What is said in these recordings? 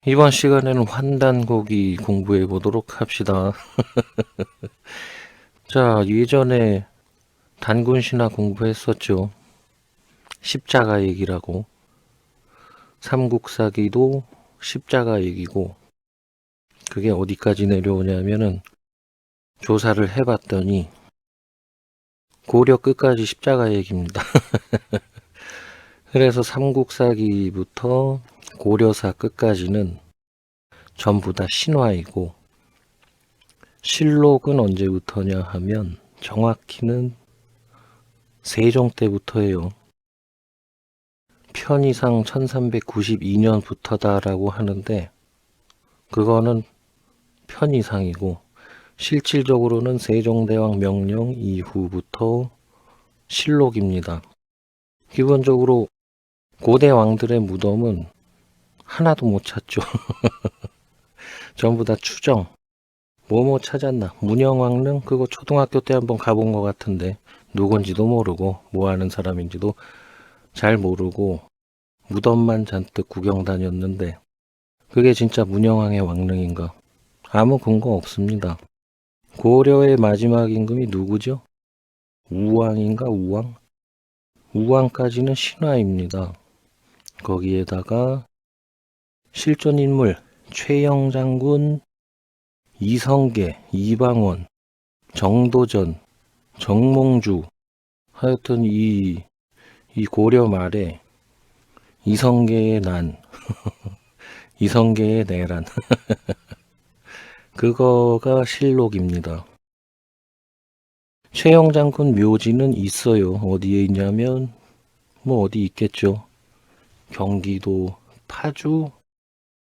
이번 시간에는 환단고기 공부해 보도록 합시다. 자, 예전에 단군신화 공부했었죠. 십자가 얘기라고. 삼국사기도 십자가 얘기고, 그게 어디까지 내려오냐면은 조사를 해봤더니 고려 끝까지 십자가 얘기입니다. 그래서 삼국사기부터 고려사 끝까지는 전부 다 신화이고, 실록은 언제부터냐 하면 정확히는 세종 때부터예요. 편의상 1392년부터다라고 하는데 그거는 편의상이고 실질적으로는 세종대왕 명령 이후부터 실록입니다. 기본적으로 고대 왕들의 무덤은 하나도 못 찾죠. 전부 다 추정. 뭐뭐 찾았나. 문영왕릉 그거 초등학교 때 한번 가본 것 같은데 누군지도 모르고 뭐 하는 사람인지도 잘 모르고 무덤만 잔뜩 구경 다녔는데 그게 진짜 문영왕의 왕릉인가? 아무 근거 없습니다. 고려의 마지막 임금이 누구죠? 우왕인가 우왕? 우왕까지는 신화입니다. 거기에다가 실존 인물 최영장군, 이성계, 이방원, 정도전, 정몽주 하여튼 이 고려 말에 이성계의 난, 이성계의 내란 그거가 실록입니다. 최영장군 묘지는 있어요. 어디에 있냐면 뭐 어디 있겠죠. 경기도 파주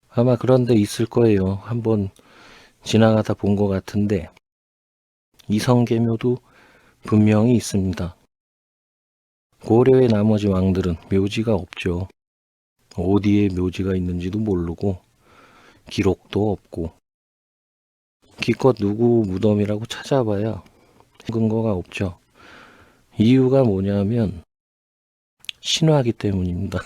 아마 그런 데 있을 거예요. 한번 지나가다 본 것 같은데 이성계묘도 분명히 있습니다. 고려의 나머지 왕들은 묘지가 없죠. 어디에 묘지가 있는지도 모르고 기록도 없고 기껏 누구 무덤이라고 찾아봐야 근거가 없죠. 이유가 뭐냐면 신화기 때문입니다.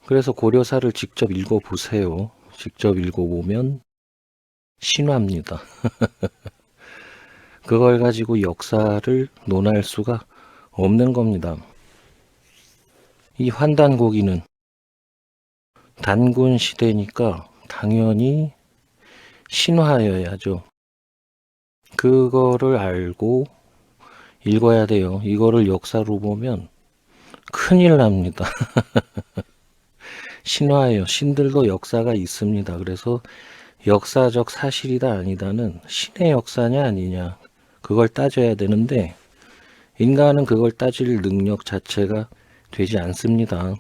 그래서 고려사를 직접 읽어보세요. 직접 읽어보면 신화입니다. 그걸 가지고 역사를 논할 수가 없는 겁니다. 이 환단고기는 단군 시대니까 당연히 신화여야죠. 그거를 알고 읽어야 돼요. 이거를 역사로 보면 큰일 납니다. 신화예요. 신들도 역사가 있습니다. 그래서 역사적 사실이다 아니다는 신의 역사냐 아니냐 그걸 따져야 되는데 인간은 그걸 따질 능력 자체가 되지 않습니다.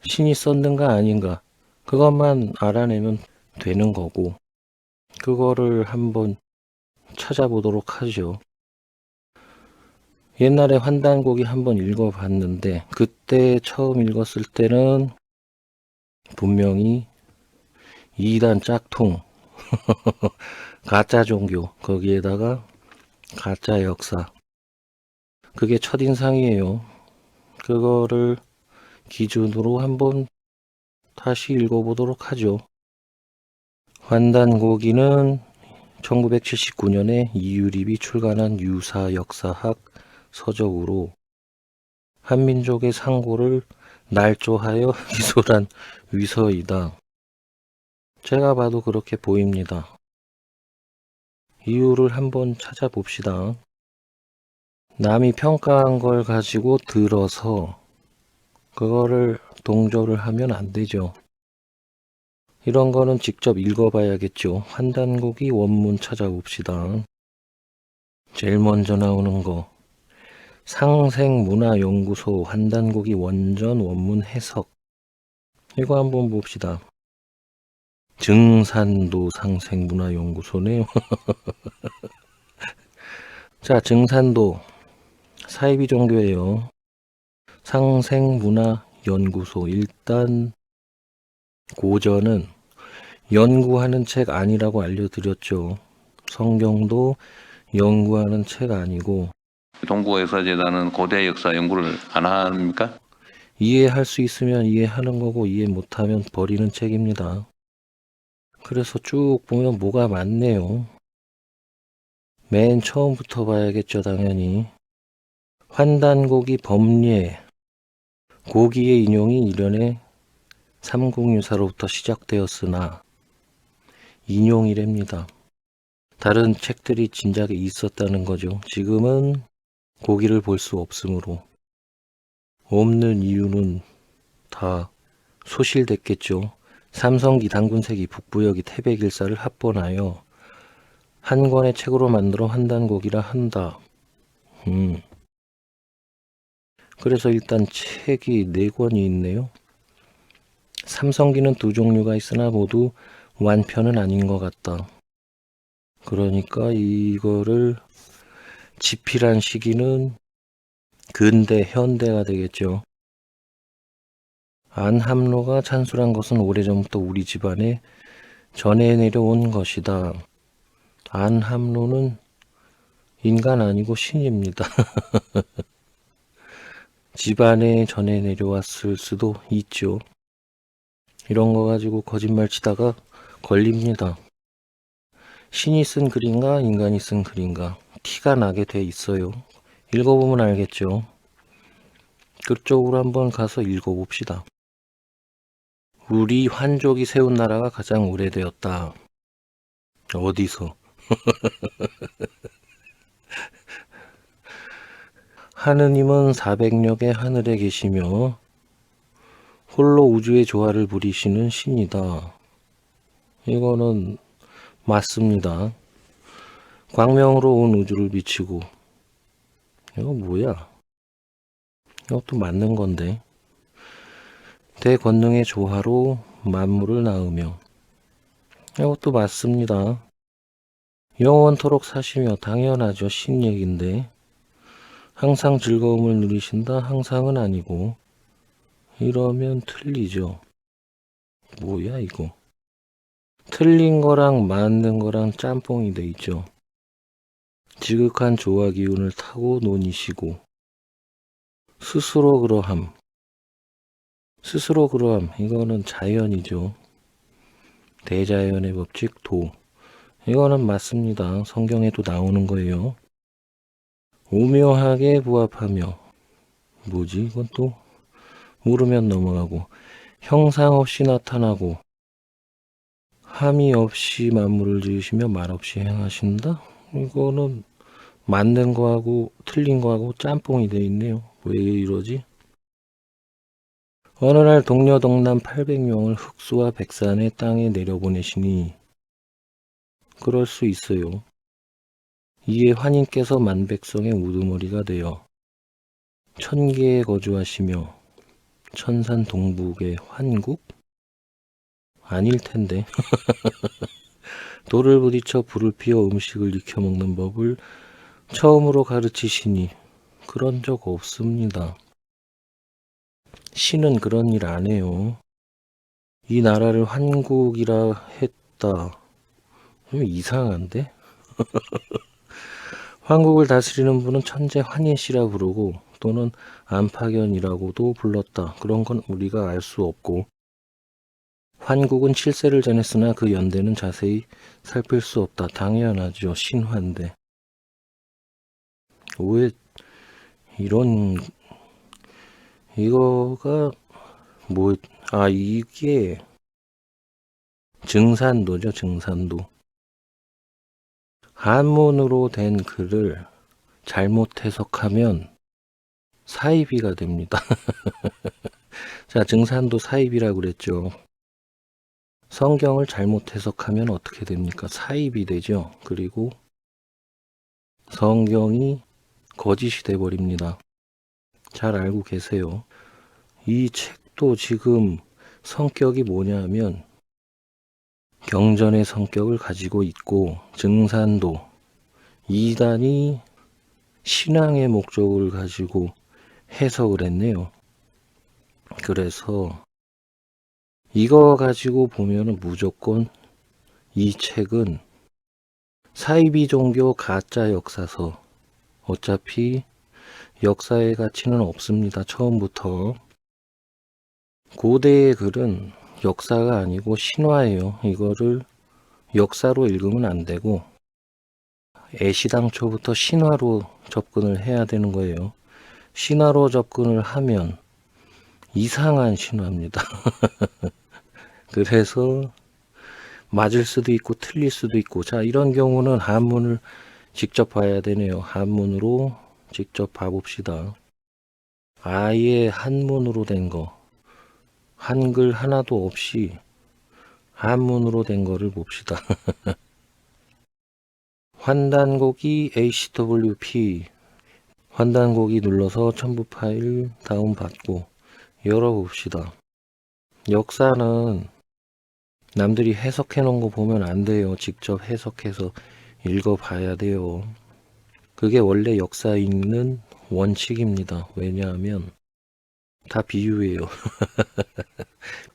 신이 썼는가 아닌가 그것만 알아내면 되는 거고 그거를 한번 찾아보도록 하죠. 옛날에 환단고기 한번 읽어봤는데 그때 처음 읽었을 때는 분명히 이단 짝퉁 가짜 종교 거기에다가 가짜 역사 그게 첫인상이에요. 그거를 기준으로 한번 다시 읽어보도록 하죠. 환단고기는 1979년에 이유립이 출간한 유사 역사학 서적으로 한민족의 상고를 날조하여 기술한 위서이다. 제가 봐도 그렇게 보입니다. 이유를 한번 찾아봅시다. 남이 평가한 걸 가지고 들어서 그거를 동조를 하면 안 되죠. 이런 거는 직접 읽어봐야겠죠. 환단고기 원문 찾아봅시다. 제일 먼저 나오는 거 상생문화연구소 환단고기 원전 원문 해석 이거 한번 봅시다. 증산도 상생문화연구소네요. 자, 증산도 사이비 종교예요. 상생문화연구소 일단 고전은 연구하는 책 아니라고 알려드렸죠. 성경도 연구하는 책 아니고 동국역사재단은 고대 역사 연구를 안 합니까? 이해할 수 있으면 이해하는 거고 이해 못하면 버리는 책입니다. 그래서 쭉 보면 뭐가 많네요. 맨 처음부터 봐야겠죠, 당연히. 환단고기 법례. 고기의 인용이 이련의 삼국유사로부터 시작되었으나 인용이랍니다. 다른 책들이 진작에 있었다는 거죠. 지금은 고기를 볼 수 없으므로. 없는 이유는 다 소실됐겠죠. 삼성기, 당군세기, 북부여기, 태백일사를 합본하여 한 권의 책으로 만들어 환단곡이라 한다. 그래서 일단 책이 4권이 있네요. 삼성기는 2종류가 있으나 모두 완편은 아닌 것 같다. 그러니까 이거를 집필한 시기는 근대, 현대가 되겠죠. 안함로가 찬술한 것은 오래전부터 우리 집안에 전해 내려온 것이다. 안함로는 인간 아니고 신입니다. 집안에 전해 내려왔을 수도 있죠. 이런 거 가지고 거짓말 치다가 걸립니다. 신이 쓴 글인가 인간이 쓴 글인가 티가 나게 돼 있어요. 읽어보면 알겠죠. 그쪽으로 한번 가서 읽어봅시다. 우리 환족이 세운 나라가 가장 오래되었다. 어디서? 하느님은 400력의 하늘에 계시며 홀로 우주의 조화를 부리시는 신이다. 이거는 맞습니다. 광명으로 온 우주를 비치고 이거 뭐야? 이것도 맞는 건데. 대권능의 조화로 만물을 낳으며 이것도 맞습니다. 영원토록 사시며 당연하죠. 신 얘긴데 항상 즐거움을 누리신다. 항상은 아니고 이러면 틀리죠. 뭐야 이거. 틀린 거랑 맞는 거랑 짬뽕이 돼 있죠. 지극한 조화 기운을 타고 논이시고 스스로 그러함. 스스로 그러함. 이거는 자연이죠. 대자연의 법칙 도. 이거는 맞습니다. 성경에도 나오는 거예요. 오묘하게 부합하며 뭐지 이건 또 모르면 넘어가고 형상 없이 나타나고 함이 없이 만물을 지으시며 말 없이 행하신다. 이거는 맞는 거하고 틀린 거하고 짬뽕이 돼 있네요. 왜 이러지? 어느 날 동료 동남 800명을 흑수와 백산의 땅에 내려보내시니 그럴 수 있어요. 이에 환인께서 만백성의 우두머리가 되어 천계에 거주하시며 천산 동북의 환국? 아닐 텐데. 돌을 부딪혀 불을 피워 음식을 익혀 먹는 법을 처음으로 가르치시니 그런 적 없습니다. 신은 그런 일 안 해요. 이 나라를 환국이라 했다. 좀 이상한데? 환국을 다스리는 분은 천재 환인씨라 부르고 또는 안파견이라고도 불렀다. 그런 건 우리가 알 수 없고 환국은 7세를 전했으나 그 연대는 자세히 살필 수 없다. 당연하죠. 신화인데. 왜 이런 이거가 뭐 이게 증산도죠. 증산도. 한문으로 된 글을 잘못 해석하면 사이비가 됩니다. 자, 증산도 사이비라고 그랬죠. 성경을 잘못 해석하면 어떻게 됩니까? 사입이 되죠. 그리고 성경이 거짓이 돼버립니다. 잘 알고 계세요. 이 책도 지금 성격이 뭐냐면 경전의 성격을 가지고 있고 증산도 이단이 신앙의 목적을 가지고 해석을 했네요. 그래서 이거 가지고 보면은 무조건 이 책은 사이비 종교 가짜 역사서. 어차피 역사의 가치는 없습니다. 처음부터. 고대의 글은 역사가 아니고 신화예요. 이거를 역사로 읽으면 안 되고 애시당초부터 신화로 접근을 해야 되는 거예요. 신화로 접근을 하면 이상한 신화입니다. 그래서 맞을 수도 있고 틀릴 수도 있고, 자, 이런 경우는 한문을 직접 봐야 되네요. 한문으로 직접 봐봅시다. 아예 한문으로 된 거, 한글 하나도 없이 한문으로 된 거를 봅시다. 환단고기 HWP, 환단고기 눌러서 첨부 파일 다운받고 열어봅시다. 역사는 남들이 해석해 놓은 거 보면 안 돼요. 직접 해석해서 읽어봐야 돼요. 그게 원래 역사 읽는 원칙입니다. 왜냐하면 다 비유예요.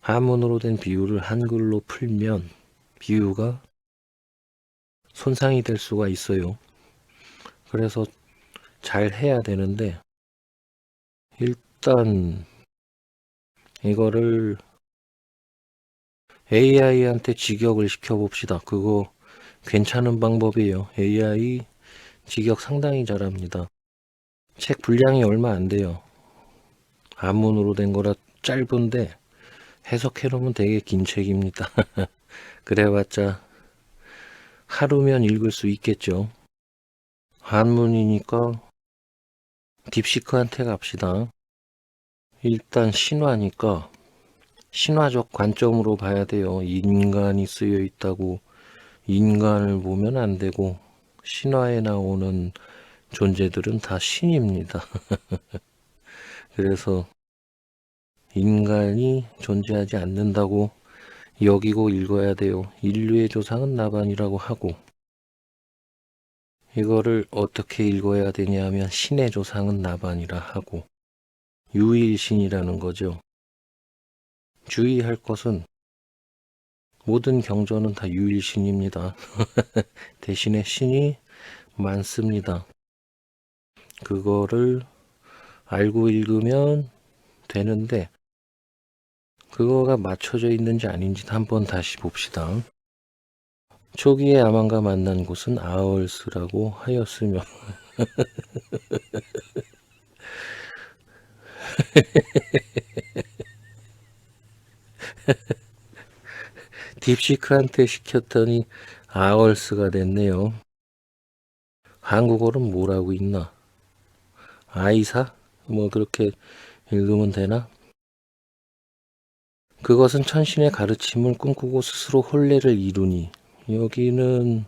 한문으로 된 비유를 한글로 풀면 비유가 손상이 될 수가 있어요. 그래서 잘 해야 되는데, 일단 이거를 AI한테 직역을 시켜봅시다. 그거 괜찮은 방법이에요. AI 직역 상당히 잘합니다. 책 분량이 얼마 안 돼요. 한문으로 된 거라 짧은데 해석해 놓으면 되게 긴 책입니다. 그래봤자 하루면 읽을 수 있겠죠. 한문이니까 딥시크한테 갑시다. 일단 신화니까 신화적 관점으로 봐야 돼요. 인간이 쓰여 있다고 인간을 보면 안 되고, 신화에 나오는 존재들은 다 신입니다. 그래서 인간이 존재하지 않는다고 여기고 읽어야 돼요. 인류의 조상은 나반이라고 하고, 이거를 어떻게 읽어야 되냐면 신의 조상은 나반이라 하고, 유일신이라는 거죠. 주의할 것은 모든 경전은 다 유일신입니다. 대신에 신이 많습니다. 그거를 알고 읽으면 되는데, 그거가 맞춰져 있는지 아닌지 한번 다시 봅시다. 초기에 아만과 만난 곳은 아얼스라고 하였으며 딥시크한테 시켰더니 아얼스가 됐네요. 한국어는 뭐라고 있나? 아이사? 뭐 그렇게 읽으면 되나? 그것은 천신의 가르침을 꿈꾸고 스스로 혼례를 이루니, 여기는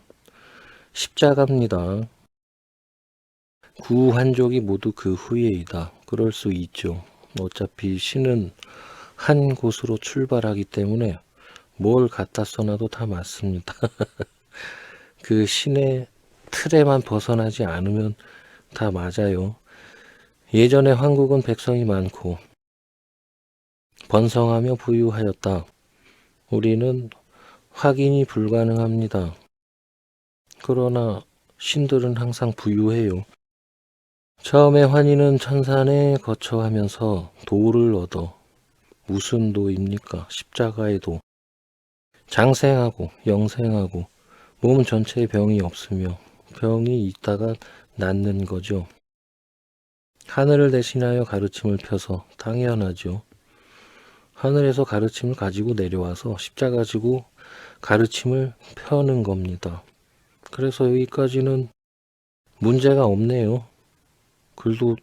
십자가입니다. 구한족이 모두 그 후예이다. 그럴 수 있죠. 어차피 신은 한 곳으로 출발하기 때문에 뭘 갖다 써놔도 다 맞습니다. 그 신의 틀에만 벗어나지 않으면 다 맞아요. 예전에 한국은 백성이 많고 번성하며 부유하였다. 우리는 확인이 불가능합니다. 그러나 신들은 항상 부유해요. 처음에 환희는 천산에 거처하면서 도를 얻어, 무슨 도입니까? 십자가의 도. 장생하고 영생하고 몸 전체에 병이 없으며 병이 있다가 낫는 거죠. 하늘을 대신하여 가르침을 펴서, 당연하죠. 하늘에서 가르침을 가지고 내려와서 십자가 지고 가르침을 펴는 겁니다. 그래서 여기까지는 문제가 없네요. 글도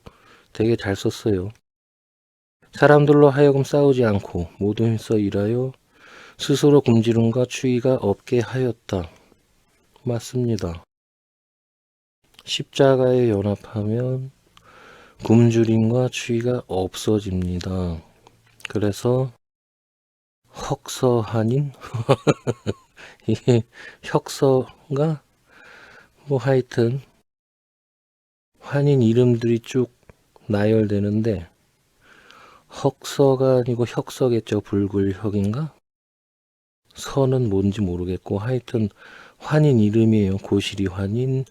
되게 잘 썼어요. 사람들로 하여금 싸우지 않고 모두 힘써 일하여 스스로 굶주림과 추위가 없게 하였다. 맞습니다. 십자가에 연합하면 굶주림과 추위가 없어집니다. 그래서 헉서한인 이게 혁서가 뭐 하여튼 환인 이름들이 쭉 나열되는데, 헉서가 아니고 혁서겠죠. 불굴혁인가? 서는 뭔지 모르겠고, 하여튼 환인 이름이에요. 고시리 환인,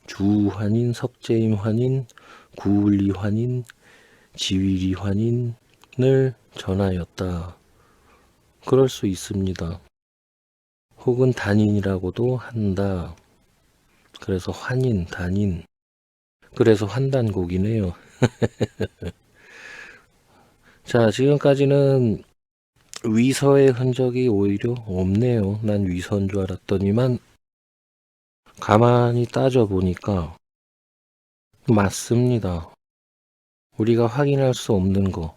주환인, 석재임 환인, 구울리 환인, 지위리 환인을 전하였다. 그럴 수 있습니다. 혹은 단인이라고도 한다. 그래서 환인, 단인. 그래서 환단곡이네요. 자, 지금까지는 위서의 흔적이 오히려 없네요. 난 위서인 줄 알았더니만 가만히 따져보니까 맞습니다. 우리가 확인할 수 없는 거.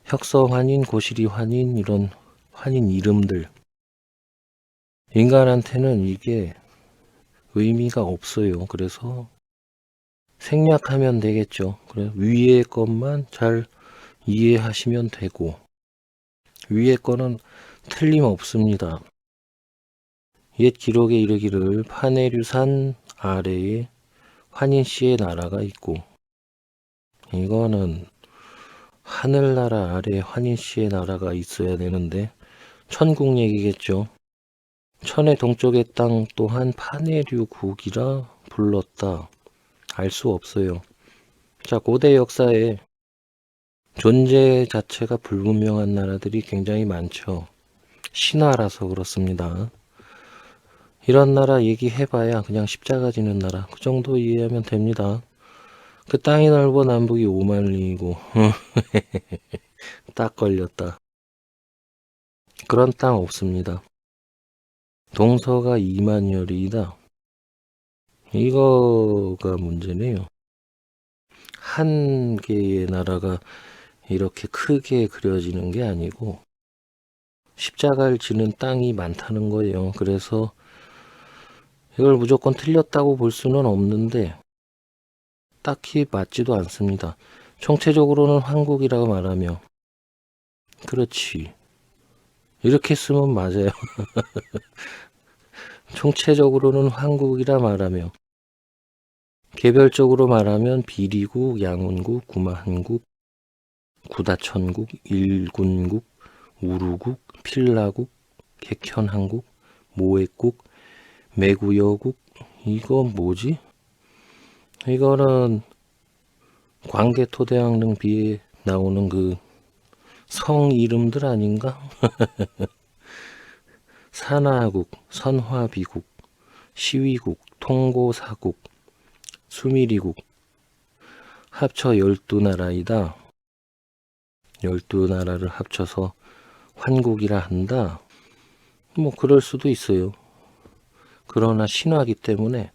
혁서환인, 고시리환인 이런 환인 이름들. 인간한테는 이게 의미가 없어요. 그래서 생략하면 되겠죠. 그래 위의 것만 잘 이해하시면 되고 위의 거는 틀림없습니다. 옛 기록에 이르기를 파네류산 아래에 환인씨의 나라가 있고 이거는 하늘나라 아래에 환인씨의 나라가 있어야 되는데 천국 얘기겠죠. 천의 동쪽의 땅 또한 파네류국이라 불렀다. 알 수 없어요. 자, 고대 역사에 존재 자체가 불분명한 나라들이 굉장히 많죠. 신화라서 그렇습니다. 이런 나라 얘기해봐야 그냥 십자가 지는 나라 그 정도 이해하면 됩니다. 그 땅이 넓어 남북이 5만 리이고 딱 걸렸다. 그런 땅 없습니다. 동서가 2만여 리이다. 이거가 문제네요. 한 개의 나라가 이렇게 크게 그려지는 게 아니고 십자가를 지는 땅이 많다는 거예요. 그래서 이걸 무조건 틀렸다고 볼 수는 없는데 딱히 맞지도 않습니다. 총체적으로는 한국이라고 말하며 그렇지 이렇게 쓰면 맞아요. 총체적으로는 한국이라 말하며 개별적으로 말하면 비리국, 양운국, 구마한국, 구다천국, 일군국, 우루국, 필라국, 객현한국, 모액국, 매구여국. 이거 뭐지? 이거는 광개토대왕릉비에 나오는 그 성 이름들 아닌가? 산하국, 선화비국, 시위국, 통고사국, 수미리국 합쳐 12나라이다. 12나라를 합쳐서 환국이라 한다. 뭐 그럴 수도 있어요. 그러나 신화기 때문에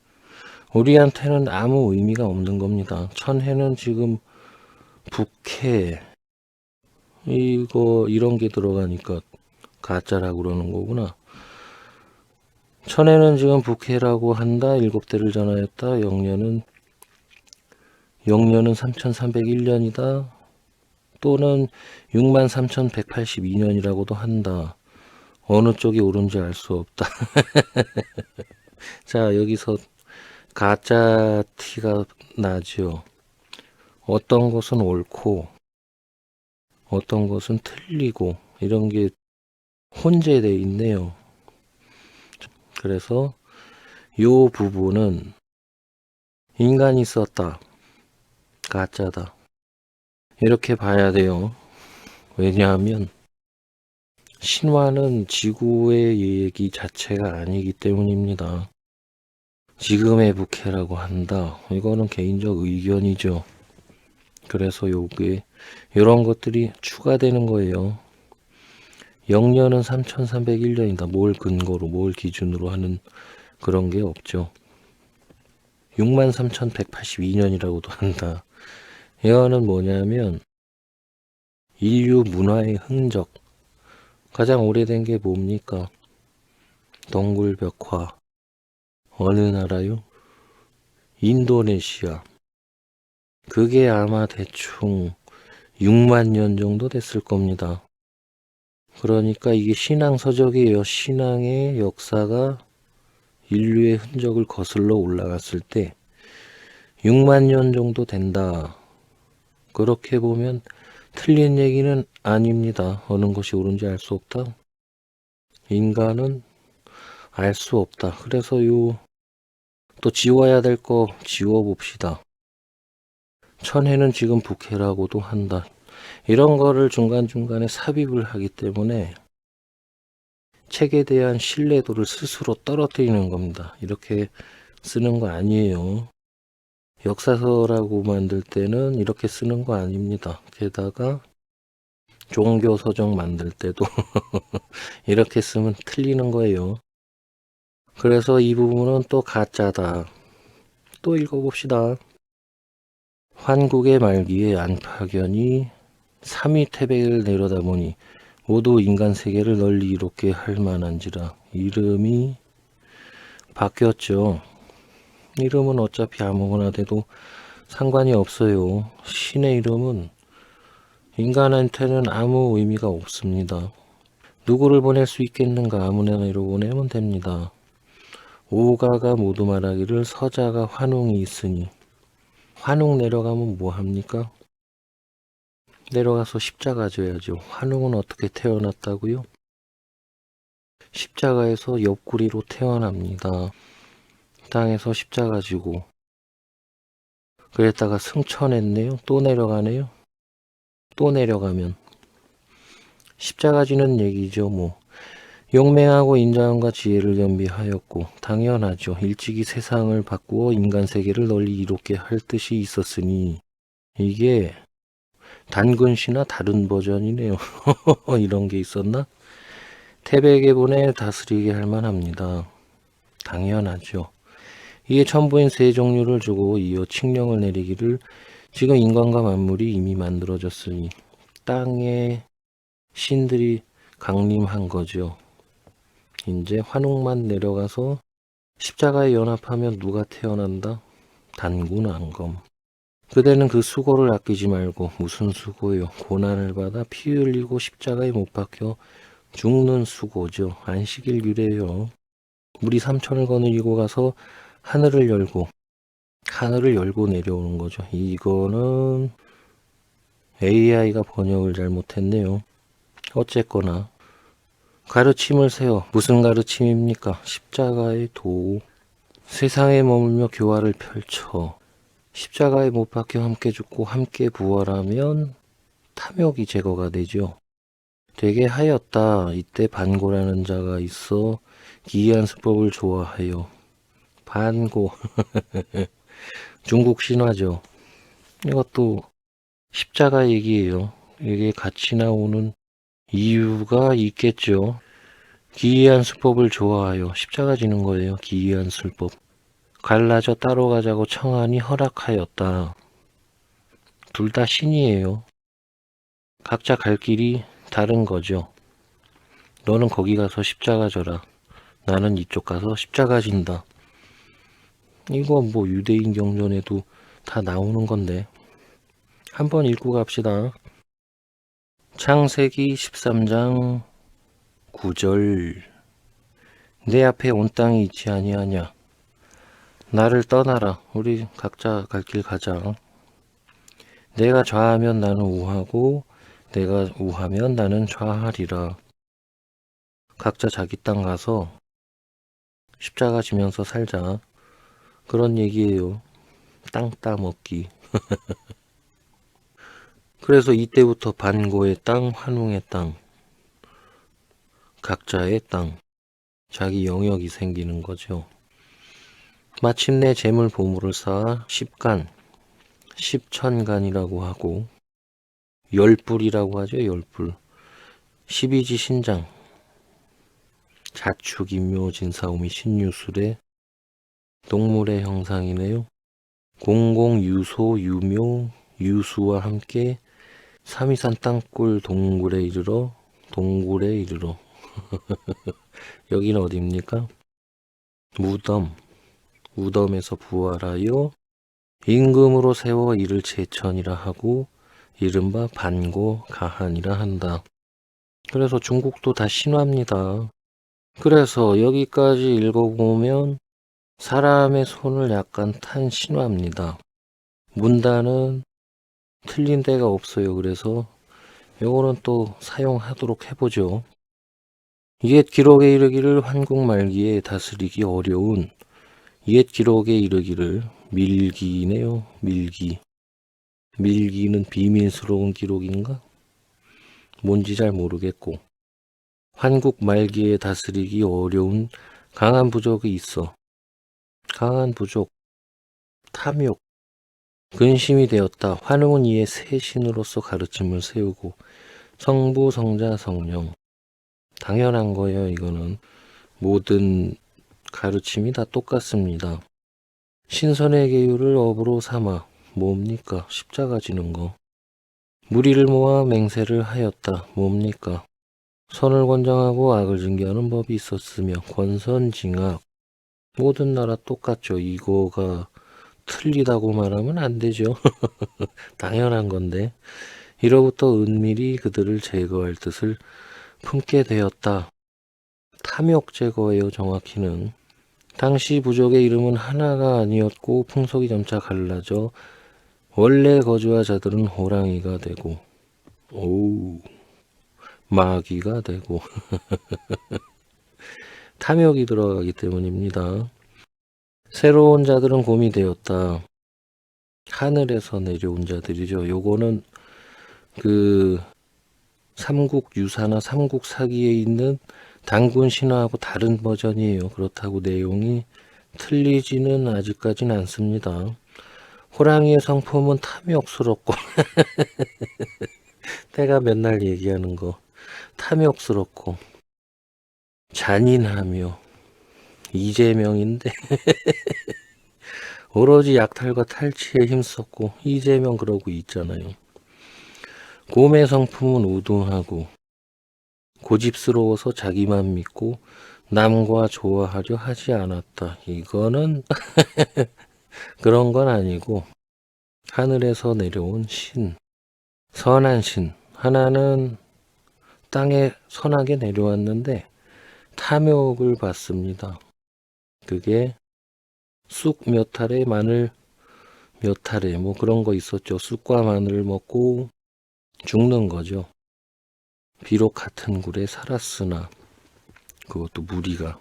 우리한테는 아무 의미가 없는 겁니다. 천해는 지금 북해 이거 이런 게 들어가니까 가짜라고 그러는 거구나. 천해는 지금 북해라고 한다. 7대를 전하였다. 영년은 3301년이다. 또는 63,182년이라고도 한다. 어느 쪽이 옳은지 알 수 없다. 자, 여기서 가짜 티가 나죠. 어떤 것은 옳고 어떤 것은 틀리고 이런 게 혼재되어 있네요. 그래서 요 부분은 인간이 썼다. 가짜다. 이렇게 봐야 돼요. 왜냐하면 신화는 지구의 얘기 자체가 아니기 때문입니다. 지금의 북해라고 한다. 이거는 개인적 의견이죠. 그래서 요게 이런 것들이 추가되는 거예요. 영년은 3301년이다. 뭘 근거로 뭘 기준으로 하는 그런 게 없죠. 63,182년이라고도 한다. 이거는 뭐냐면 인류 문화의 흔적 가장 오래된 게 뭡니까? 동굴벽화 어느 나라요? 인도네시아. 그게 아마 대충 6만 년 정도 됐을 겁니다. 그러니까 이게 신앙 서적이에요. 신앙의 역사가 인류의 흔적을 거슬러 올라갔을 때 6만 년 정도 된다. 그렇게 보면 틀린 얘기는 아닙니다. 어느 것이 옳은지 알 수 없다. 인간은 알 수 없다. 그래서 또 지워야 될 거 지워봅시다. 천해는 지금 북해라고도 한다. 이런 거를 중간중간에 삽입을 하기 때문에 책에 대한 신뢰도를 스스로 떨어뜨리는 겁니다. 이렇게 쓰는 거 아니에요. 역사서라고 만들 때는 이렇게 쓰는 거 아닙니다. 게다가 종교서적 만들 때도 이렇게 쓰면 틀리는 거예요. 그래서 이 부분은 또 가짜다. 또 읽어봅시다. 환국의 말기에 안파견이 삼위 태백을 내려다보니 모두 인간 세계를 널리 이롭게 할 만한지라. 이름이 바뀌었죠. 이름은 어차피 아무거나 돼도 상관이 없어요. 신의 이름은 인간한테는 아무 의미가 없습니다. 누구를 보낼 수 있겠는가? 아무나로 보내면 됩니다. 오가가 모두 말하기를 서자가 환웅이 있으니. 환웅 내려가면 뭐 합니까? 내려가서 십자가 져야죠. 환웅은 어떻게 태어났다고요? 십자가에서 옆구리로 태어납니다. 땅에서 십자가 지고 그랬다가 승천했네요. 또 내려가네요. 또 내려가면 십자가 지는 얘기죠. 뭐 용맹하고 인자함과 지혜를 겸비하였고 당연하죠. 일찍이 세상을 바꾸어 인간 세계를 널리 이롭게 할 뜻이 있었으니. 이게 단근시나 다른 버전이네요. 이런 게 있었나? 태백에 보내 다스리게 할 만합니다. 당연하죠. 이에 천부인 세 종류를 주고 이어 칙령을 내리기를 지금 인간과 만물이 이미 만들어졌으니 땅에 신들이 강림한 거죠. 이제 환웅만 내려가서 십자가에 연합하면 누가 태어난다? 단군 안검. 그대는 그 수고를 아끼지 말고. 무슨 수고요? 고난을 받아 피 흘리고 십자가에 못 박혀 죽는 수고죠. 안식일 유래요. 물이 삼천을 거느리고 가서 하늘을 열고 내려오는 거죠. 이거는 AI가 번역을 잘못했네요. 어쨌거나 가르침을 세워. 무슨 가르침입니까? 십자가의 도. 세상에 머물며 교화를 펼쳐 십자가에 못 박혀 함께 죽고 함께 부활하면 탐욕이 제거가 되죠. 되게 하였다. 이때 반고라는 자가 있어 기이한 수법을 좋아하여. 반고 중국 신화죠. 이것도 십자가 얘기예요. 이게 같이 나오는 이유가 있겠죠. 기이한 수법을 좋아하여 십자가 지는 거예요. 기이한 술법. 갈라져 따로 가자고 청하니 허락하였다. 둘 다 신이에요. 각자 갈 길이 다른 거죠. 너는 거기 가서 십자가 져라. 나는 이쪽 가서 십자가 진다. 이거 뭐 유대인 경전에도 다 나오는 건데. 한번 읽고 갑시다. 창세기 13장 9절. 내 앞에 온 땅이 있지 아니하냐. 나를 떠나라. 우리 각자 갈 길 가자. 내가 좌하면 나는 우하고 내가 우하면 나는 좌하리라. 각자 자기 땅 가서 십자가 지면서 살자. 그런 얘기예요. 땅 따먹기. 그래서 이때부터 반고의 땅, 환웅의 땅, 각자의 땅, 자기 영역이 생기는 거죠. 마침내 재물 보물을 쌓아 십간, 십천간이라고 하고 열불이라고 하죠. 열불. 12지 신장, 자축, 인묘, 진사오미, 신유술의 동물의 형상이네요. 공공, 유소, 유묘, 유수와 함께 삼위산 땅굴 동굴에 이르러 여기는 어디입니까? 무덤에서 부활하여 임금으로 세워 이를 제천이라 하고 이른바 반고 가한이라 한다. 그래서 중국도 다 신화입니다. 그래서 여기까지 읽어보면 사람의 손을 약간 탄 신화입니다. 문단은 틀린 데가 없어요. 그래서 요거는 또 사용하도록 해보죠. 옛 기록에 이르기를 환국 말기에 다스리기 어려운 옛 기록에 이르기를 밀기네요. 밀기는 비밀스러운 기록인가? 뭔지 잘 모르겠고, 환국 말기에 다스리기 어려운 강한 부족이 있어. 강한 부족, 탐욕, 근심이 되었다. 환웅은 이에 새 신으로서 가르침을 세우고 성부, 성자, 성령. 당연한 거예요. 이거는 모든 가르침이 다 똑같습니다. 신선의 계율을 업으로 삼아 뭡니까? 십자가 지는 거. 무리를 모아 맹세를 하였다. 뭡니까? 선을 권장하고 악을 징계하는 법이 있었으며 권선징악. 모든 나라 똑같죠. 이거가 틀리다고 말하면 안 되죠. 당연한 건데. 이로부터 은밀히 그들을 제거할 뜻을 품게 되었다. 탐욕 제거예요. 정확히는. 당시 부족의 이름은 하나가 아니었고 풍속이 점차 갈라져 원래 거주하 자들은 호랑이가 되고 마귀가 되고 탐욕이 들어가기 때문입니다. 새로운 자들은 곰이 되었다. 하늘에서 내려온 자들이죠. 요거는 그 삼국유사나 삼국사기에 있는 단군 신화하고 다른 버전이에요. 그렇다고 내용이 틀리지는 아직까지는 않습니다. 호랑이의 성품은 탐욕스럽고 내가 맨날 얘기하는 거 탐욕스럽고 잔인하며 이재명인데 오로지 약탈과 탈취에 힘썼고 이재명 그러고 있잖아요. 곰의 성품은 우둔하고 고집스러워서 자기만 믿고 남과 좋아하려 하지 않았다. 이거는 그런 건 아니고 하늘에서 내려온 신, 선한 신. 하나는 땅에 선하게 내려왔는데 탐욕을 받습니다. 그게 쑥 몇 알에 마늘 몇 알에 뭐 그런 거 있었죠. 쑥과 마늘을 먹고 죽는 거죠. 비록 같은 굴에 살았으나 그것도 무리가.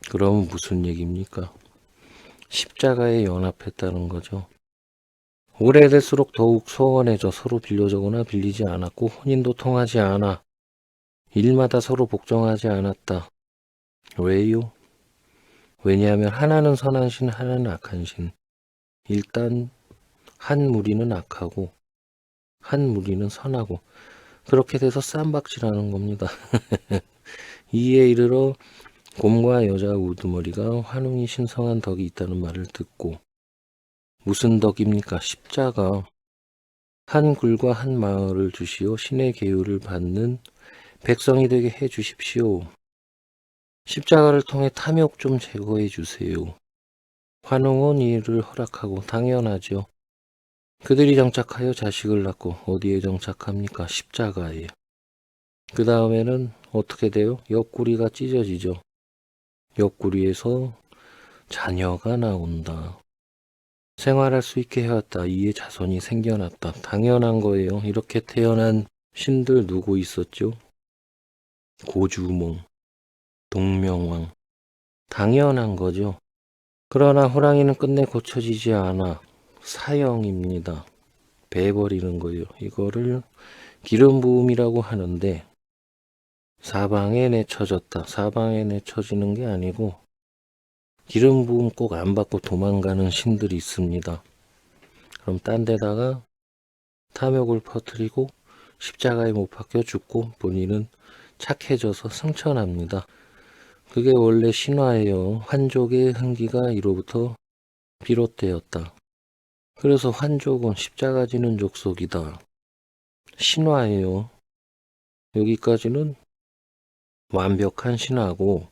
그러면 무슨 얘기입니까? 십자가에 연합했다는 거죠. 오래될수록 더욱 소원해져 서로 빌려주거나 빌리지 않았고 혼인도 통하지 않아 일마다 서로 복종하지 않았다. 왜요? 왜냐하면 하나는 선한 신, 하나는 악한 신. 일단 한 무리는 악하고 한 무리는 선하고 그렇게 돼서 쌈박질하는 겁니다. 이에 이르러 곰과 여자 우두머리가 환웅이 신성한 덕이 있다는 말을 듣고 무슨 덕입니까? 십자가. 한 굴과 한 마을을 주시오. 신의 계율을 받는 백성이 되게 해 주십시오. 십자가를 통해 탐욕 좀 제거해 주세요. 환웅은 이를 허락하고 당연하죠. 그들이 정착하여 자식을 낳고 어디에 정착합니까? 십자가에. 그 다음에는 어떻게 돼요? 옆구리가 찢어지죠. 옆구리에서 자녀가 나온다. 생활할 수 있게 해왔다. 이에 자손이 생겨났다. 당연한 거예요. 이렇게 태어난 신들 누구 있었죠? 고주몽, 동명왕. 당연한 거죠. 그러나 호랑이는 끝내 고쳐지지 않아 사형입니다. 베버리는 거예요. 이거를 기름 부음이라고 하는데 사방에 내쳐졌다. 사방에 내쳐지는 게 아니고 기름 부음 꼭 안 받고 도망가는 신들이 있습니다. 그럼 딴 데다가 탐욕을 퍼뜨리고 십자가에 못 박혀 죽고 본인은 착해져서 승천합니다. 그게 원래 신화예요. 환족의 흥기가 이로부터 비롯되었다. 그래서 환족은 십자가 지는 족속이다. 신화예요. 여기까지는 완벽한 신화고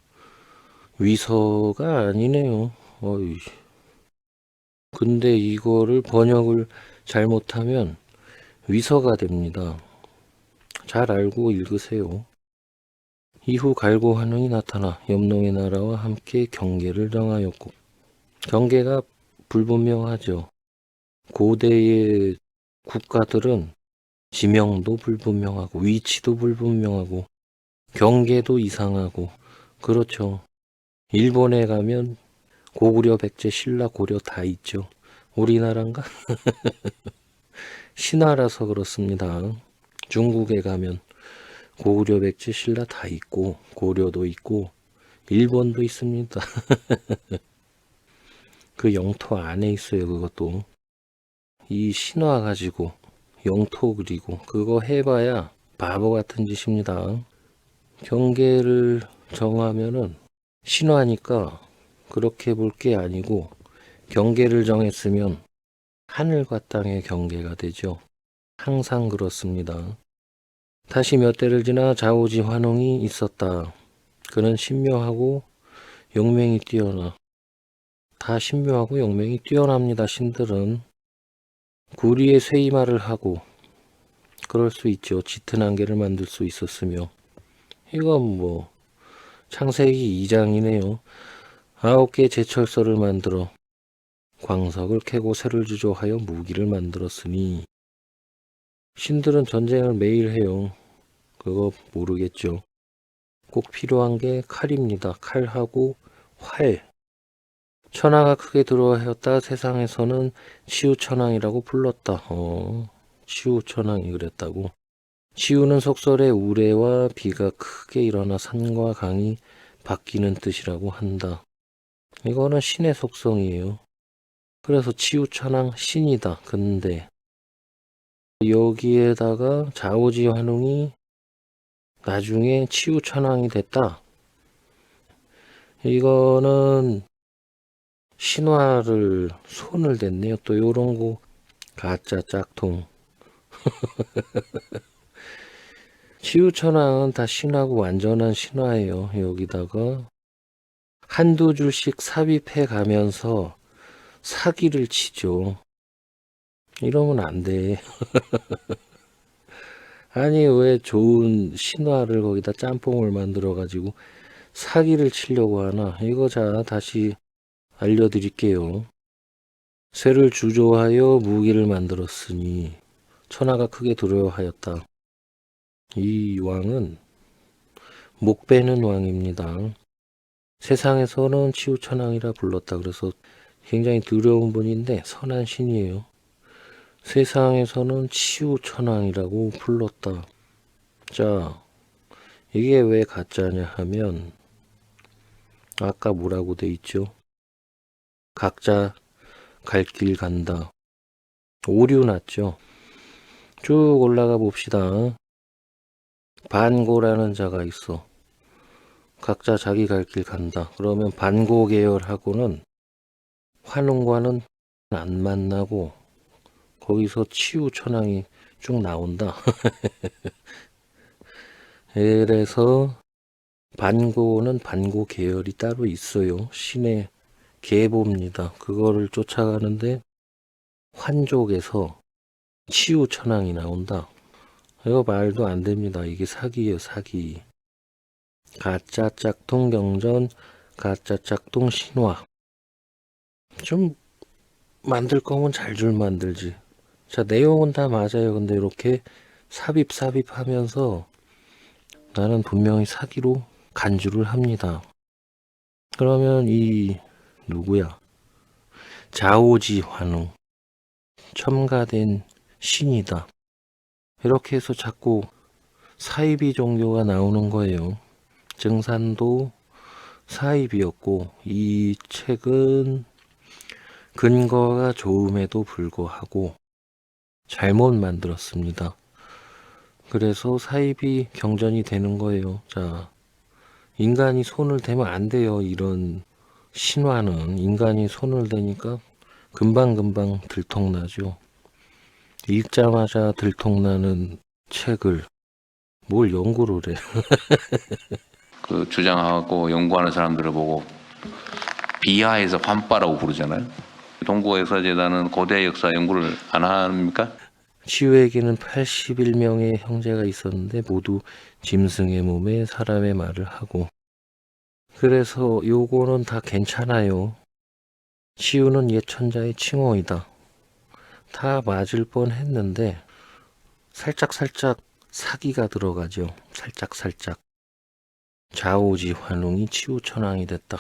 위서가 아니네요. 어이. 근데 이거를 번역을 잘못하면 위서가 됩니다. 잘 알고 읽으세요. 이후 갈고 환웅이 나타나 염농의 나라와 함께 경계를 정하였고 경계가 불분명하죠. 고대의 국가들은 지명도 불분명하고 위치도 불분명하고 경계도 이상하고 그렇죠. 일본에 가면 고구려, 백제, 신라, 고려 다 있죠. 우리나라인가? 신화라서 그렇습니다. 중국에 가면 고구려, 백제, 신라 다 있고 고려도 있고 일본도 있습니다. 그 영토 안에 있어요. 그것도 이 신화 가지고 영토 그리고 그거 해봐야 바보 같은 짓입니다. 경계를 정하면은 신화니까 그렇게 볼 게 아니고 경계를 정했으면 하늘과 땅의 경계가 되죠. 항상 그렇습니다. 다시 몇 대를 지나 좌우지 환웅이 있었다. 그는 신묘하고 용맹이 뛰어나. 다 신묘하고 용맹이 뛰어납니다. 신들은 구리에 쇠이마를 하고 그럴 수 있죠. 짙은 안개를 만들 수 있었으며 이건 뭐 창세기 2장이네요. 9개 제철소를 만들어 광석을 캐고 쇠를 주조하여 무기를 만들었으니 신들은 전쟁을 매일 해요. 그거 모르겠죠. 꼭 필요한 게 칼입니다. 칼하고 활. 천하가 크게 들어하였다. 세상에서는 치우천왕이라고 불렀다. 치우천왕이 그랬다고. 치우는 속설의 우레와 비가 크게 일어나 산과 강이 바뀌는 뜻이라고 한다. 이거는 신의 속성이에요. 그래서 치우천왕 신이다. 근데 여기에다가 좌우지 환웅이 나중에 치우천왕이 됐다. 이거는 신화를 손을 댔네요. 또 요런 거 가짜 짝퉁. 치우천왕은 다 신하고 완전한 신화예요. 여기다가 한두 줄씩 삽입해 가면서 사기를 치죠. 이러면 안 돼. 아니 왜 좋은 신화를 거기다 짬뽕을 만들어 가지고 사기를 치려고 하나. 이거 자 다시 알려드릴게요. 쇠를 주조하여 무기를 만들었으니 천하가 크게 두려워하였다. 이 왕은 목 베는 왕입니다. 세상에서는 치우천왕이라 불렀다. 그래서 굉장히 두려운 분인데 선한 신이에요. 세상에서는 치우천왕이라고 불렀다. 자, 이게 왜 가짜냐 하면 아까 뭐라고 돼 있죠? 각자 갈 길 간다. 오류 났죠? 쭉 올라가 봅시다. 반고라는 자가 있어. 각자 자기 갈 길 간다. 그러면 반고 계열하고는 환웅과는 안 만나고 거기서 치우천왕이 쭉 나온다. 그래서 반고는 반고 계열이 따로 있어요. 신의 계보입니다. 그거를 쫓아가는데 환족에서 치우천왕이 나온다. 이거 말도 안 됩니다. 이게 사기예요, 사기. 가짜 짝퉁 경전, 가짜 짝퉁 신화. 좀 만들 거면 잘 줄 만들지. 자, 내용은 다 맞아요. 근데 이렇게 삽입하면서 나는 분명히 사기로 간주를 합니다. 그러면 이 누구야? 좌오지 환웅. 첨가된 신이다. 이렇게 해서 자꾸 사이비 종교가 나오는 거예요. 증산도 사이비였고 이 책은 근거가 좋음에도 불구하고 잘못 만들었습니다. 그래서 사이비 경전이 되는 거예요. 자, 인간이 손을 대면 안 돼요. 이런 신화는 인간이 손을 대니까 금방금방 들통나죠. 읽자마자 들통나는 책을 뭘 연구를 해. 그 주장하고 연구하는 사람들을 보고 비하해서 환빠라고 부르잖아요. 동구역사재단은 고대 역사 연구를 안 합니까? 치유에게는 81명의 형제가 있었는데 모두 짐승의 몸에 사람의 말을 하고 그래서 요거는 다 괜찮아요. 치유는 옛 천자의 칭호이다. 다 맞을 뻔 했는데 살짝 사기가 들어가죠. 살짝 좌우지 환웅이 치우천왕이 됐다.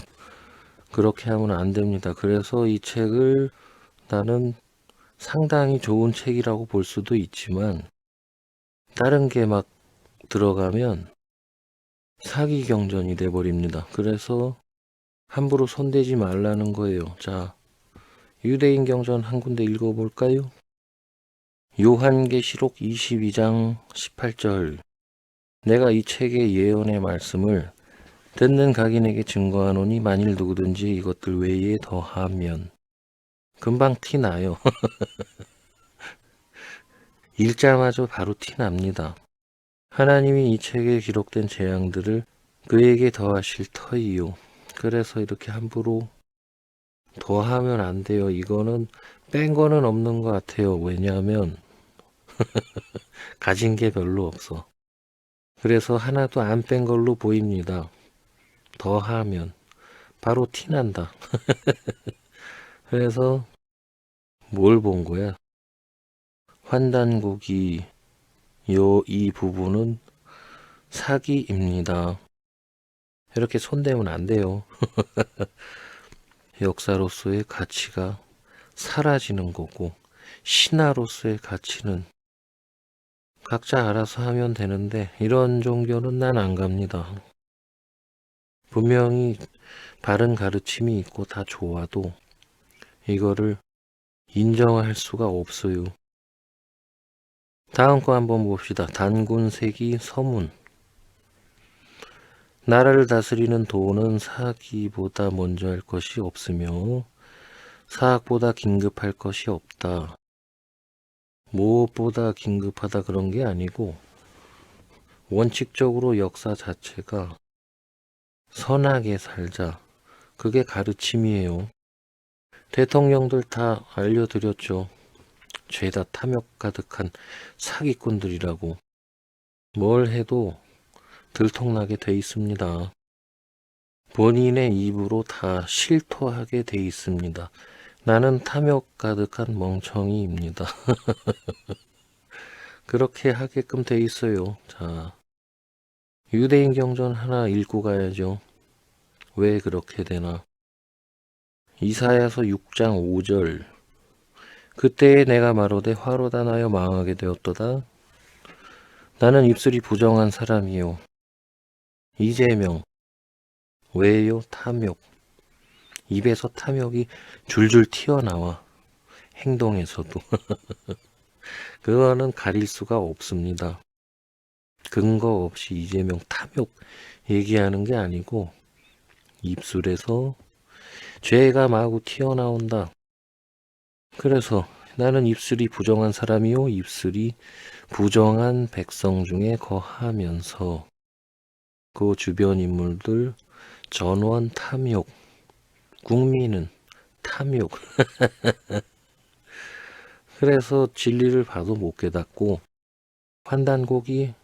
그렇게 하면 안 됩니다. 그래서 이 책을 나는 상당히 좋은 책이라고 볼 수도 있지만 다른 게 막 들어가면 사기 경전이 돼버립니다. 그래서 함부로 손대지 말라는 거예요. 자, 유대인 경전 한 군데 읽어볼까요? 요한계시록 22장 18절. 내가 이 책의 예언의 말씀을 듣는 각인에게 증거하노니 만일 누구든지 이것들 외에 더하면. 금방 티 나요. 읽자마자 바로 티 납니다. 하나님이 이 책에 기록된 재앙들을 그에게 더하실 터이요. 그래서 이렇게 함부로 더하면 안 돼요. 이거는 뺀 거는 없는 것 같아요. 왜냐하면 가진 게 별로 없어. 그래서 하나도 안 뺀 걸로 보입니다. 더하면 바로 티 난다. 그래서 뭘 본 거야? 환단고기 이 부분은 사기입니다. 이렇게 손대면 안 돼요. 역사로서의 가치가 사라지는 거고 신화로서의 가치는 각자 알아서 하면 되는데 이런 종교는 난 안 갑니다. 분명히 바른 가르침이 있고 다 좋아도 이거를 인정할 수가 없어요. 다음 거 한번 봅시다. 단군세기 서문. 나라를 다스리는 도는 사기보다 먼저 할 것이 없으며 사학보다 긴급할 것이 없다. 무엇보다 긴급하다 그런 게 아니고 원칙적으로 역사 자체가 선하게 살자. 그게 가르침이에요. 대통령들 다 알려드렸죠. 죄다 탐욕 가득한 사기꾼들이라고. 뭘 해도 들통나게 돼 있습니다. 본인의 입으로 다 실토하게 돼 있습니다. 나는 탐욕 가득한 멍청이입니다. 그렇게 하게끔 돼 있어요. 자, 유대인 경전 하나 읽고 가야죠. 왜 그렇게 되나? 이사야서 6장 5절. 그때에 내가 마로되 화로 단하여 망하게 되었도다. 나는 입술이 부정한 사람이요. 이재명. 왜요? 탐욕. 입에서 탐욕이 줄줄 튀어나와. 행동에서도. 그거는 가릴 수가 없습니다. 근거 없이 이재명 탐욕 얘기하는 게 아니고 입술에서 죄가 마구 튀어나온다. 그래서 나는 입술이 부정한 사람이요 입술이 부정한 백성 중에 거하면서 그 주변 인물들 전원 탐욕, 국민은 탐욕. 그래서 진리를 봐도 못 깨닫고 환단곡이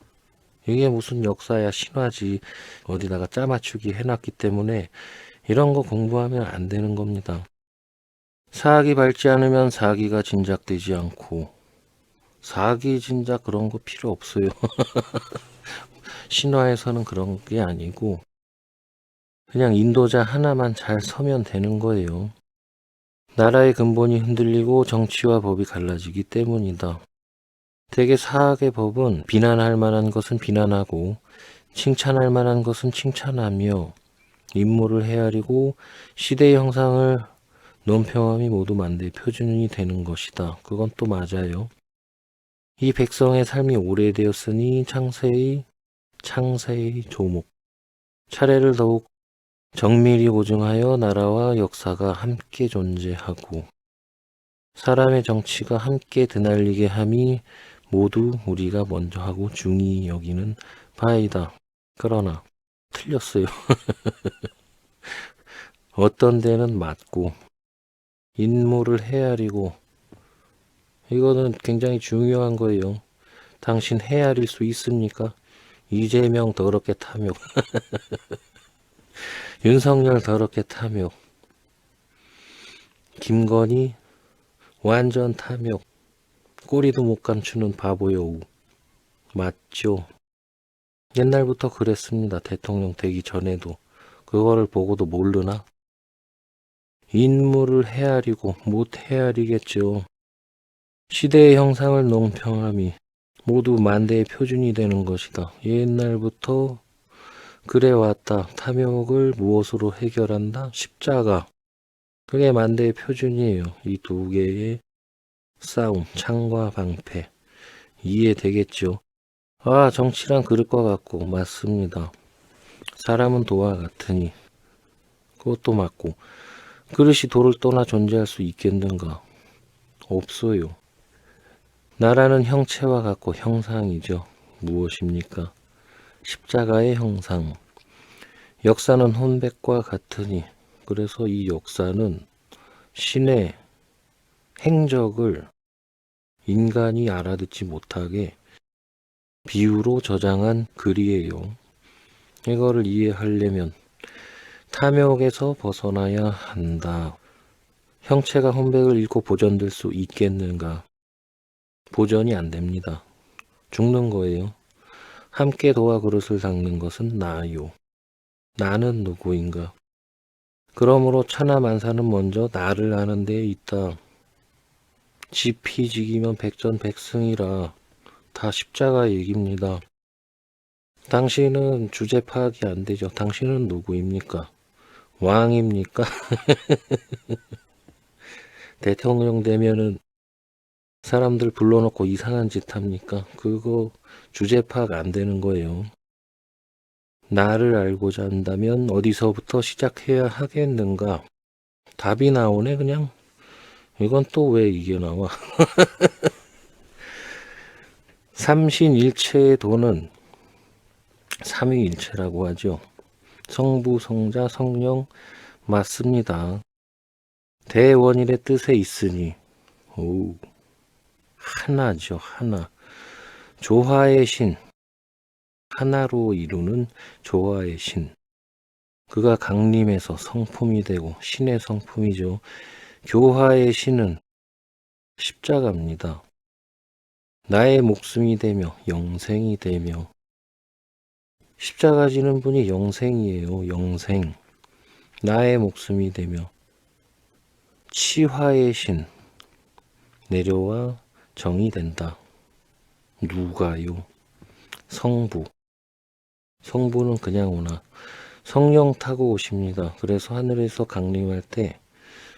이게 무슨 역사야 신화지 어디다가 짜맞추기 해놨기 때문에 이런 거 공부하면 안 되는 겁니다. 사학이 밝지 않으면 사기가 진작되지 않고 사기 진작 그런 거 필요 없어요. 신화에서는 그런 게 아니고 그냥 인도자 하나만 잘 서면 되는 거예요. 나라의 근본이 흔들리고 정치와 법이 갈라지기 때문이다. 대개 사학의 법은 비난할 만한 것은 비난하고 칭찬할 만한 것은 칭찬하며 임무를 헤아리고 시대의 형상을 논평함이 모두 만대의 표준이 되는 것이다. 그건 또 맞아요. 이 백성의 삶이 오래되었으니 창세의 조목. 차례를 더욱 정밀히 보증하여 나라와 역사가 함께 존재하고 사람의 정치가 함께 드날리게 함이 모두 우리가 먼저 하고 중히 여기는 바이다. 그러나 틀렸어요. 어떤 데는 맞고 인물을 헤아리고 이거는 굉장히 중요한 거예요. 당신 헤아릴 수 있습니까? 이재명 더럽게 탐욕. 윤석열 더럽게 탐욕. 김건희 완전 탐욕. 꼬리도 못 감추는 바보여우. 맞죠? 옛날부터 그랬습니다. 대통령 되기 전에도. 그거를 보고도 모르나? 인물을 헤아리고 못 헤아리겠죠. 시대의 형상을 논평함이 모두 만대의 표준이 되는 것이다. 옛날부터 그래왔다. 탐욕을 무엇으로 해결한다? 십자가. 그게 만대의 표준이에요. 이 두 개의 싸움, 창과 방패. 이해되겠죠? 아, 정치란 그럴 것 같고, 맞습니다. 사람은 도와 같으니, 그것도 맞고, 그릇이 돌을 떠나 존재할 수 있겠는가? 없어요. 나라는 형체와 같고 형상이죠. 무엇입니까? 십자가의 형상. 역사는 혼백과 같으니, 그래서 이 역사는 신의 행적을 인간이 알아듣지 못하게 비유로 저장한 글이에요. 이거를 이해하려면 탐욕에서 벗어나야 한다. 형체가 혼백을 잃고 보존될 수 있겠는가? 보존이 안 됩니다. 죽는 거예요. 함께 도와 그릇을 닦는 것은 나요. 나는 누구인가? 그러므로 천하만사는 먼저 나를 아는 데에 있다. 지피지기면 백전백승이라 다 십자가 얘기입니다. 당신은 주제 파악이 안 되죠. 당신은 누구입니까? 왕입니까? 대통령 되면은 사람들 불러놓고 이상한 짓 합니까? 그거 주제 파악 안 되는 거예요. 나를 알고자 한다면 어디서부터 시작해야 하겠는가? 답이 나오네 그냥. 이건 또 왜 이게 나와? 삼신일체의 도는 삼위일체라고 하죠. 성부, 성자, 성령 맞습니다. 대원일의 뜻에 있으니 오, 하나죠. 하나. 조화의 신. 하나로 이루는 조화의 신. 그가 강림해서 성품이 되고 신의 성품이죠. 교화의 신은 십자가입니다. 나의 목숨이 되며 영생이 되며 십자가 지는 분이 영생이에요. 영생. 나의 목숨이 되며 치화의 신 내려와 정이 된다. 누가요? 성부. 성부는 그냥 오나 성령 타고 오십니다. 그래서 하늘에서 강림할 때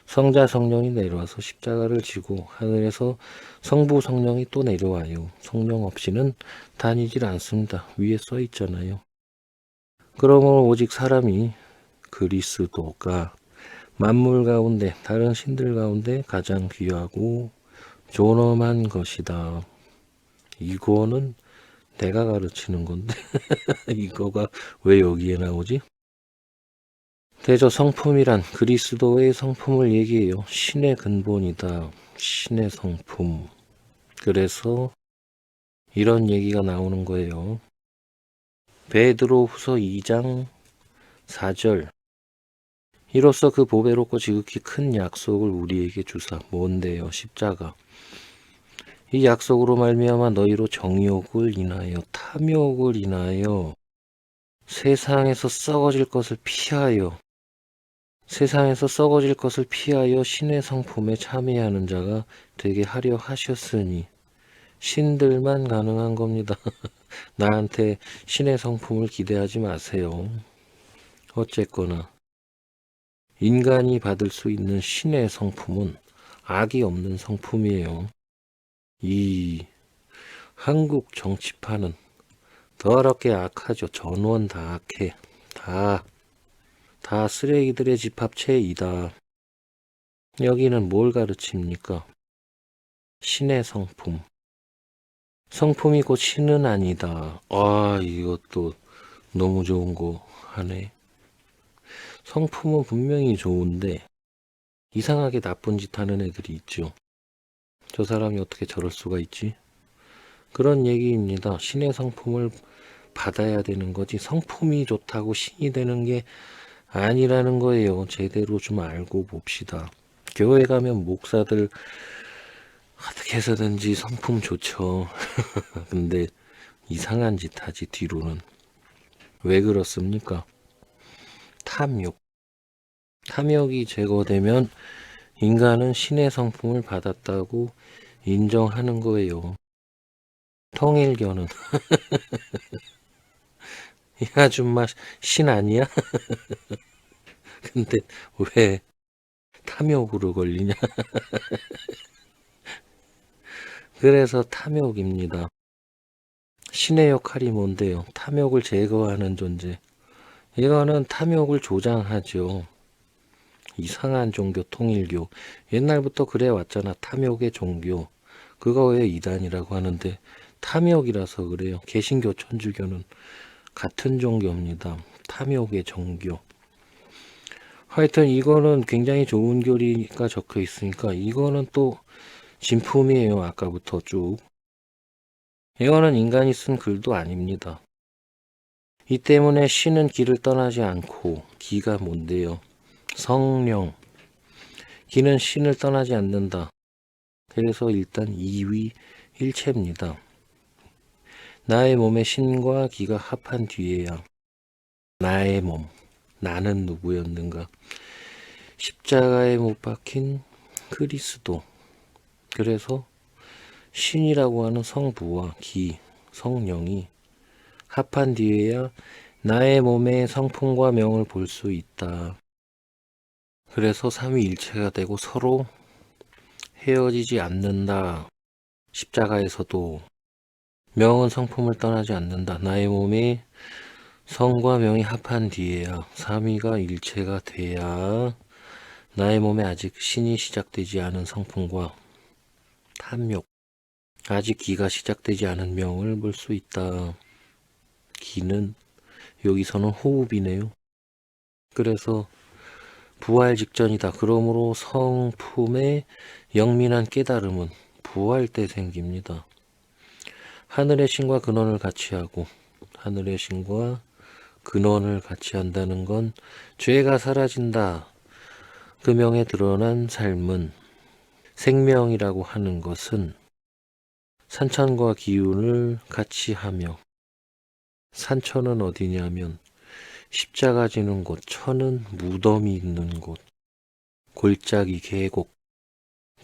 성자 성령이 내려와서 십자가를 지고 하늘에서 성부 성령이 또 내려와요. 성령 없이는 다니질 않습니다. 위에 써 있잖아요. 그러므로 오직 사람이 그리스도가 만물 가운데 다른 신들 가운데 가장 귀하고 존엄한 것이다. 이거는 내가 가르치는 건데 이거가 왜 여기에 나오지? 대저 성품이란 그리스도의 성품을 얘기해요. 신의 근본이다. 신의 성품. 그래서 이런 얘기가 나오는 거예요. 베드로 후서 2장 4절. 이로써 그 보배롭고 지극히 큰 약속을 우리에게 주사. 뭔데요? 십자가. 이 약속으로 말미암아 너희로 정욕을 인하여 탐욕을 인하여 세상에서 썩어질 것을 피하여 신의 성품에 참여하는 자가 되게 하려 하셨으니 신들만 가능한 겁니다. 나한테 신의 성품을 기대하지 마세요. 어쨌거나 인간이 받을 수 있는 신의 성품은 악이 없는 성품이에요. 이 한국 정치판은 더럽게 악하죠. 전원 다 악해. 다 쓰레기들의 집합체이다. 여기는 뭘 가르칩니까? 신의 성품. 성품이 곧 신은 아니다. 아, 이것도 너무 좋은 거 하네. 성품은 분명히 좋은데 이상하게 나쁜 짓 하는 애들이 있죠. 저 사람이 어떻게 저럴 수가 있지? 그런 얘기입니다. 신의 성품을 받아야 되는 거지 성품이 좋다고 신이 되는 게 아니라는 거예요. 제대로 좀 알고 봅시다. 교회 가면 목사들 어떻게 해서든지 성품 좋죠. 근데 이상한 짓 하지 뒤로는. 왜 그렇습니까? 탐욕. 탐욕이 제거되면 인간은 신의 성품을 받았다고 인정하는 거예요. 통일교는 이 아줌마 신 아니야? 근데 왜 탐욕으로 걸리냐? 그래서 탐욕입니다. 신의 역할이 뭔데요? 탐욕을 제거하는 존재. 이거는 탐욕을 조장하죠. 이상한 종교 통일교. 옛날부터 그래 왔잖아. 탐욕의 종교. 그거 왜 이단이라고 하는데 탐욕이라서 그래요. 개신교 천주교는 같은 종교입니다. 탐욕의 종교. 하여튼 이거는 굉장히 좋은 교리가 적혀 있으니까 이거는 또 진품이에요. 아까부터 쭉. 이거는 인간이 쓴 글도 아닙니다. 이 때문에 신은 길을 떠나지 않고 기가 뭔데요? 성령. 기는 신을 떠나지 않는다. 그래서 일단 이위 일체입니다. 나의 몸에 신과 기가 합한 뒤에야 나의 몸, 나는 누구였는가? 십자가에 못 박힌 그리스도. 그래서 신이라고 하는 성부와 기, 성령이 합한 뒤에야 나의 몸의 성품과 명을 볼 수 있다. 그래서 삼위일체가 되고 서로 헤어지지 않는다. 십자가에서도 명은 성품을 떠나지 않는다. 나의 몸에 성과 명이 합한 뒤에야 삼위가 일체가 돼야 나의 몸에 아직 신이 시작되지 않은 성품과 탐욕, 아직 기가 시작되지 않은 명을 볼 수 있다. 기는 여기서는 호흡이네요. 그래서 부활 직전이다. 그러므로 성품의 영민한 깨달음은 부활 때 생깁니다. 하늘의 신과 근원을 같이 하고 하늘의 신과 근원을 같이 한다는 건 죄가 사라진다. 그 명에 드러난 삶은 생명이라고 하는 것은 산천과 기운을 같이 하며 산천은 어디냐면 십자가 지는 곳, 천은 무덤이 있는 곳, 골짜기 계곡,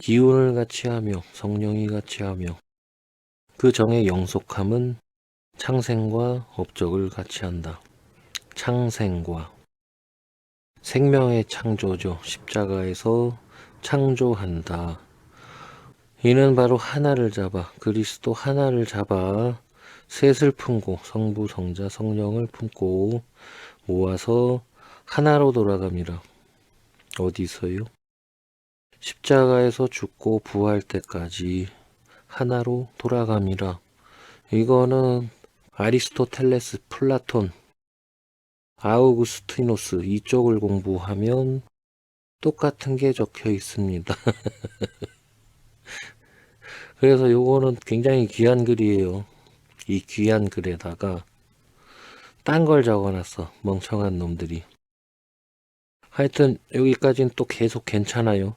기운을 같이 하며 성령이 같이 하며 그 정의 영속함은 창생과 업적을 같이 한다. 창생과 생명의 창조죠. 십자가에서 창조한다. 이는 바로 하나를 잡아 그리스도 하나를 잡아 셋을 품고 성부 성자 성령을 품고 모아서 하나로 돌아갑니다. 어디서요? 십자가에서 죽고 부활 때까지 하나로 돌아갑니다. 이거는 아리스토텔레스, 플라톤, 아우구스티노스 이쪽을 공부하면 똑같은 게 적혀 있습니다. 그래서 요거는 굉장히 귀한 글이에요. 이 귀한 글에다가 딴 걸 적어놨어. 멍청한 놈들이. 하여튼 여기까지는 또 계속 괜찮아요.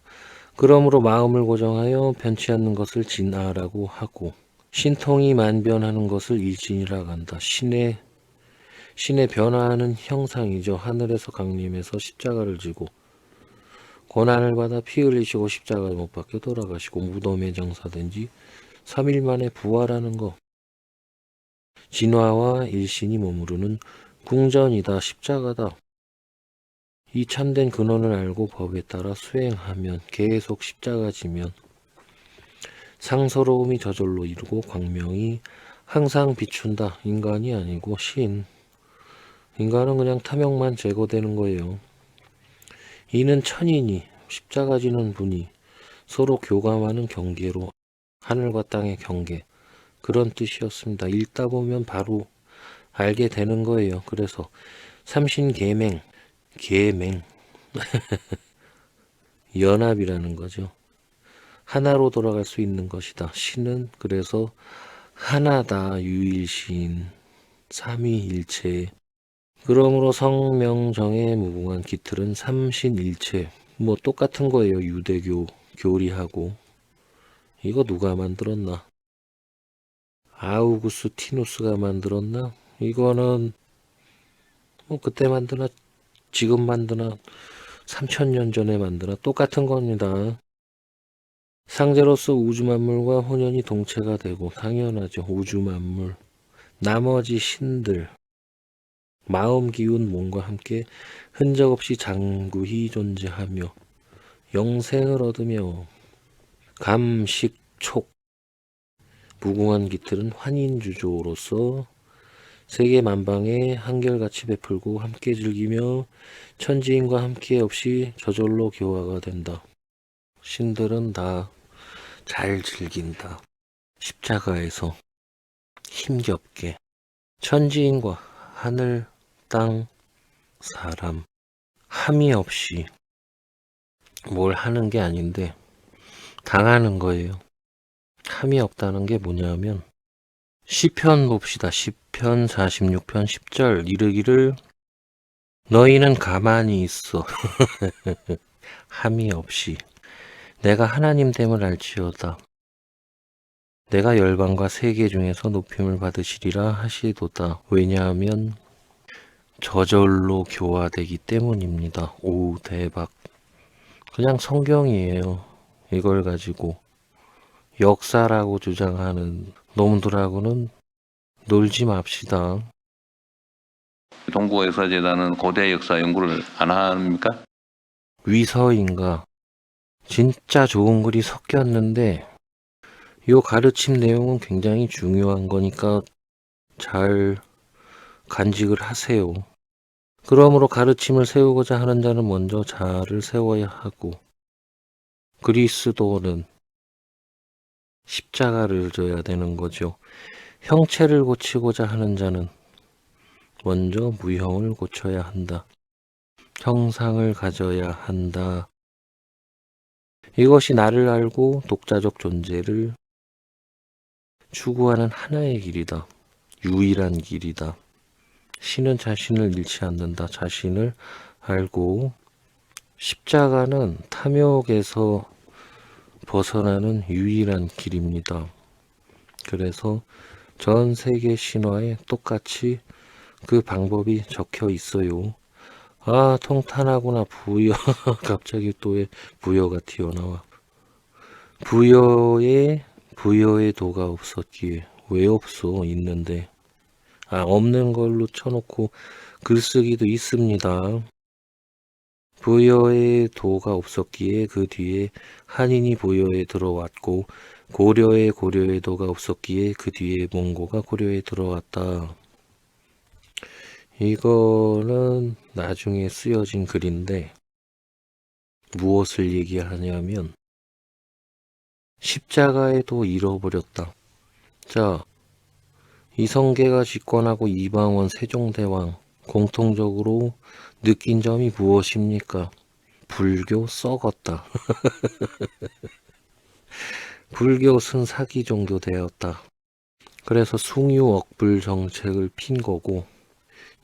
그러므로 마음을 고정하여 변치 않는 것을 진아라고 하고 신통이 만변하는 것을 일진이라고 한다. 신의 변화하는 형상이죠. 하늘에서 강림해서 십자가를 지고 고난을 받아 피 흘리시고 십자가에 못 박혀 돌아가시고 무덤에 장사된 지 3일 만에 부활하는 거. 진화와 일신이 머무르는 궁전이다. 십자가다. 이 참된 근원을 알고 법에 따라 수행하면 계속 십자가 지면 상서로움이 저절로 이루고 광명이 항상 비춘다. 인간이 아니고 신. 인간은 그냥 탐욕만 제거되는 거예요. 이는 천인이 십자가 지는 분이 서로 교감하는 경계로 하늘과 땅의 경계 그런 뜻이었습니다. 읽다 보면 바로 알게 되는 거예요. 그래서 삼신계맹 계맹 연합이라는 거죠. 하나로 돌아갈 수 있는 것이다. 신은 그래서 하나다. 유일신 삼위일체. 그러므로 성명정의 무궁한 기틀은 삼신일체. 뭐 똑같은 거예요. 유대교 교리하고. 이거 누가 만들었나? 아우구스티누스가 만들었나? 이거는 뭐 그때 만드나 지금 만드나 3000년 전에 만드나 똑같은 겁니다. 상제로서 우주만물과 혼연이 동체가 되고 당연하죠. 우주만물, 나머지 신들, 마음 기운 몸과 함께 흔적 없이 장구히 존재하며 영생을 얻으며 감식촉 무궁한 기틀은 환인주조로서 세계 만방에 한결같이 베풀고 함께 즐기며 천지인과 함께 없이 저절로 교화가 된다. 신들은 다 잘 즐긴다. 십자가에서 힘겹게 천지인과 하늘, 땅, 사람 함이 없이 뭘 하는 게 아닌데 당하는 거예요. 함이 없다는 게 뭐냐면 시편 봅시다. 시편 46편 10절 이르기를 너희는 가만히 있어 함이 없이 내가 하나님됨을 알지어다. 내가 열방과 세계 중에서 높임을 받으시리라 하시도다. 왜냐하면 저절로 교화되기 때문입니다. 오, 대박. 그냥 성경이에요. 이걸 가지고 역사라고 주장하는 놈들하고는 놀지 맙시다. 동구역사재단은 고대 역사 연구를 안 합니까? 위서인가 진짜 좋은 글이 섞였는데 요 가르침 내용은 굉장히 중요한 거니까 잘 간직을 하세요. 그러므로 가르침을 세우고자 하는 자는 먼저 자아를 세워야 하고 그리스도는 십자가를 져야 되는 거죠. 형체를 고치고자 하는 자는 먼저 무형을 고쳐야 한다. 형상을 가져야 한다. 이것이 나를 알고 독자적 존재를 추구하는 하나의 길이다. 유일한 길이다. 신은 자신을 잃지 않는다. 자신을 알고 십자가는 탐욕에서 벗어나는 유일한 길입니다. 그래서 전 세계 신화에 똑같이 그 방법이 적혀 있어요. 아, 통탄하구나. 부여. 갑자기 또 왜 부여가 튀어나와. 부여의 도가 없었기에. 왜 없어? 있는데. 아, 없는 걸로 쳐놓고 글쓰기도 있습니다. 부여의 도가 없었기에 그 뒤에 한인이 부여에 들어왔고 고려의 도가 없었기에 그 뒤에 몽고가 고려에 들어왔다. 이거는 나중에 쓰여진 글인데 무엇을 얘기하냐면 십자가에도 잃어버렸다. 자, 이성계가 집권하고 이방원 세종대왕 공통적으로 느낀 점이 무엇입니까? 불교 썩었다. 불교는 사기 종교 되었다. 그래서 숭유억불 정책을 핀 거고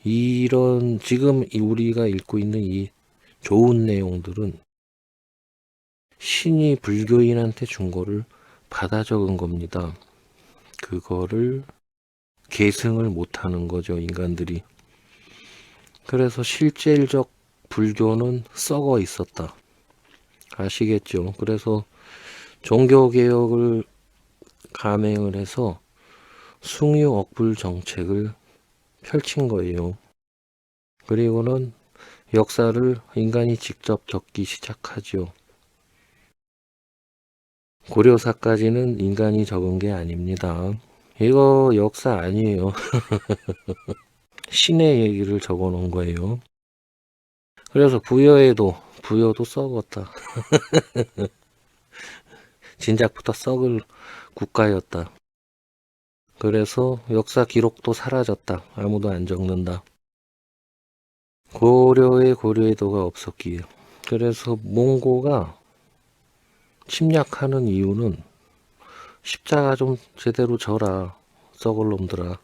이런 지금 우리가 읽고 있는 이 좋은 내용들은 신이 불교인한테 준 거를 받아 적은 겁니다. 그거를 계승을 못하는 거죠, 인간들이. 그래서 실질적 불교는 썩어 있었다. 아시겠죠? 그래서 종교개혁을 감행을 해서 숭유억불 정책을 펼친 거예요. 그리고는 역사를 인간이 직접 적기 시작하죠. 고려사까지는 인간이 적은 게 아닙니다. 이거 역사 아니에요. 신의 얘기를 적어 놓은 거예요. 그래서 부여도 썩었다. 진작부터 썩을 국가였다. 그래서 역사 기록도 사라졌다. 아무도 안 적는다. 고려의 도가 없었기에. 그래서 몽고가 침략하는 이유는 십자가 좀 제대로 져라. 썩을 놈들아.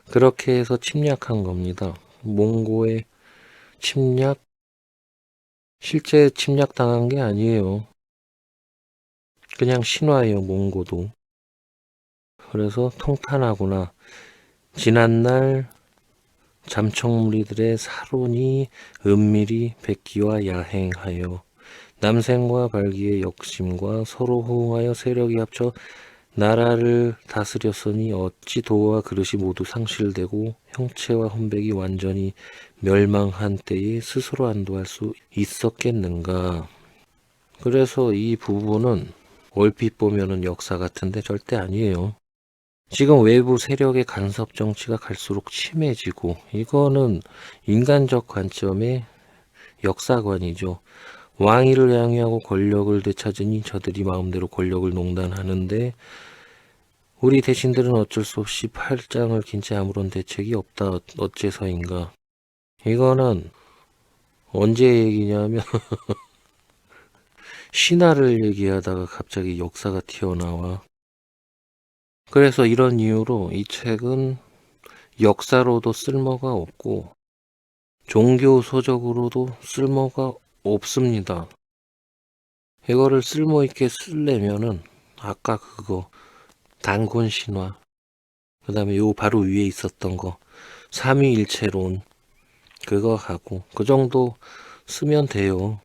그렇게 해서 침략한 겁니다. 몽고의 침략, 실제 침략당한 게 아니에요. 그냥 신화예요, 몽고도. 그래서 통탄하구나. 지난날 잠청무리들의 사론이 은밀히 백기와 야행하여 남생과 발기의 역심과 서로 호응하여 세력이 합쳐 나라를 다스렸으니 어찌 도와 그릇이 모두 상실되고 형체와 혼백이 완전히 멸망한 때에 스스로 안도할 수 있었겠는가. 그래서 이 부분은 얼핏 보면은 역사 같은데 절대 아니에요. 지금 외부 세력의 간섭 정치가 갈수록 심해지고 이거는 인간적 관점의 역사관이죠. 왕위를 양유하고 권력을 되찾으니 저들이 마음대로 권력을 농단하는데 우리 대신들은 어쩔 수 없이 팔짱을 낀 채 아무런 대책이 없다. 어째서인가. 이거는 언제 얘기냐면 신화를 얘기하다가 갑자기 역사가 튀어나와. 그래서 이런 이유로 이 책은 역사로도 쓸모가 없고 종교서적으로도 쓸모가 없습니다. 이거를 쓸모있게 쓰려면은 아까 그거 단군 신화 그 다음에 요 바로 위에 있었던 거 삼위일체론 그거 하고 그 정도 쓰면 돼요.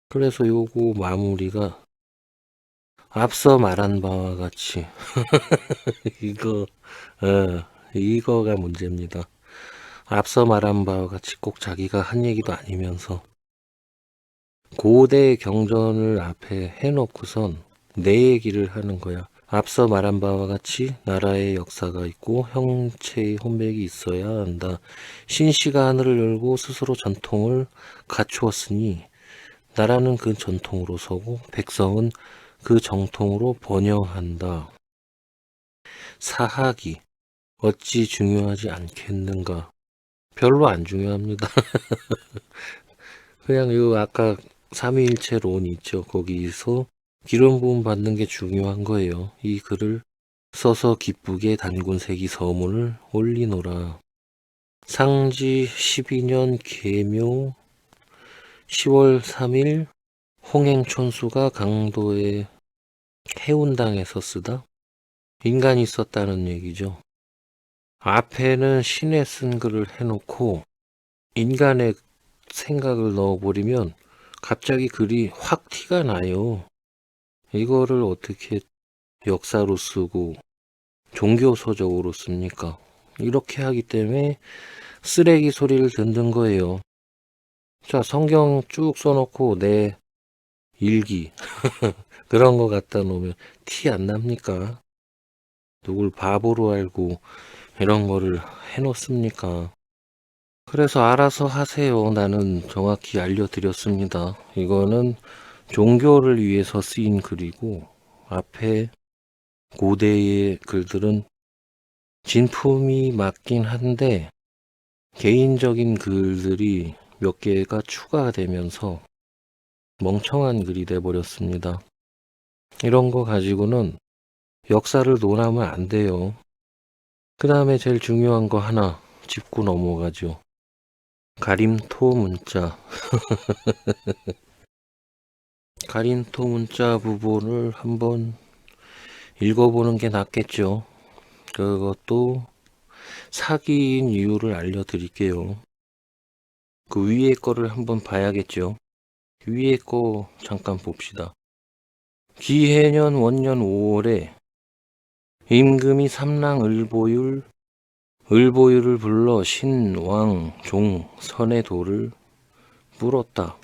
그래서 요거 마무리가 앞서 말한 바와 같이 이거 이거가 문제입니다. 앞서 말한 바와 같이 꼭 자기가 한 얘기도 아니면서 고대 경전을 앞에 해놓고선 내 얘기를 하는 거야. 앞서 말한 바와 같이 나라의 역사가 있고 형체의 혼맥이 있어야 한다. 신씨가 하늘을 열고 스스로 전통을 갖추었으니 나라는 그 전통으로 서고 백성은 그 정통으로 번영한다. 사학이 어찌 중요하지 않겠는가? 별로 안 중요합니다. 그냥 요 아까 삼위일체론 있죠. 거기서 기름 부음 받는 게 중요한 거예요. 이 글을 써서 기쁘게 단군세기 서문을 올리노라. 상지 12년 계묘 10월 3일 홍행촌수가 강도의 해운당에서 쓰다. 인간이 썼다는 얘기죠. 앞에는 신의 쓴 글을 해놓고 인간의 생각을 넣어버리면 갑자기 글이 확 티가 나요. 이거를 어떻게 역사로 쓰고 종교서적으로 씁니까? 이렇게 하기 때문에 쓰레기 소리를 듣는 거예요. 자, 성경 쭉 써놓고 내 일기 그런 거 갖다 놓으면 티 안 납니까? 누굴 바보로 알고 이런 거를 해놓습니까? 그래서 알아서 하세요. 나는 정확히 알려드렸습니다. 이거는 종교를 위해서 쓰인 글이고 앞에 고대의 글들은 진품이 맞긴 한데 개인적인 글들이 몇 개가 추가되면서 멍청한 글이 돼버렸습니다. 이런 거 가지고는 역사를 논하면 안 돼요. 그 다음에 제일 중요한 거 하나 짚고 넘어가죠. 가림토 문자. 가림토 문자 부분을 한번 읽어보는 게 낫겠죠. 그것도 사기인 이유를 알려드릴게요. 그 위에 거를 한번 봐야겠죠. 위에 거 잠깐 봅시다. 기해년 원년 5월에 임금이 삼랑을보율 을보율을 불러 신왕 종 선의 도를 물었다.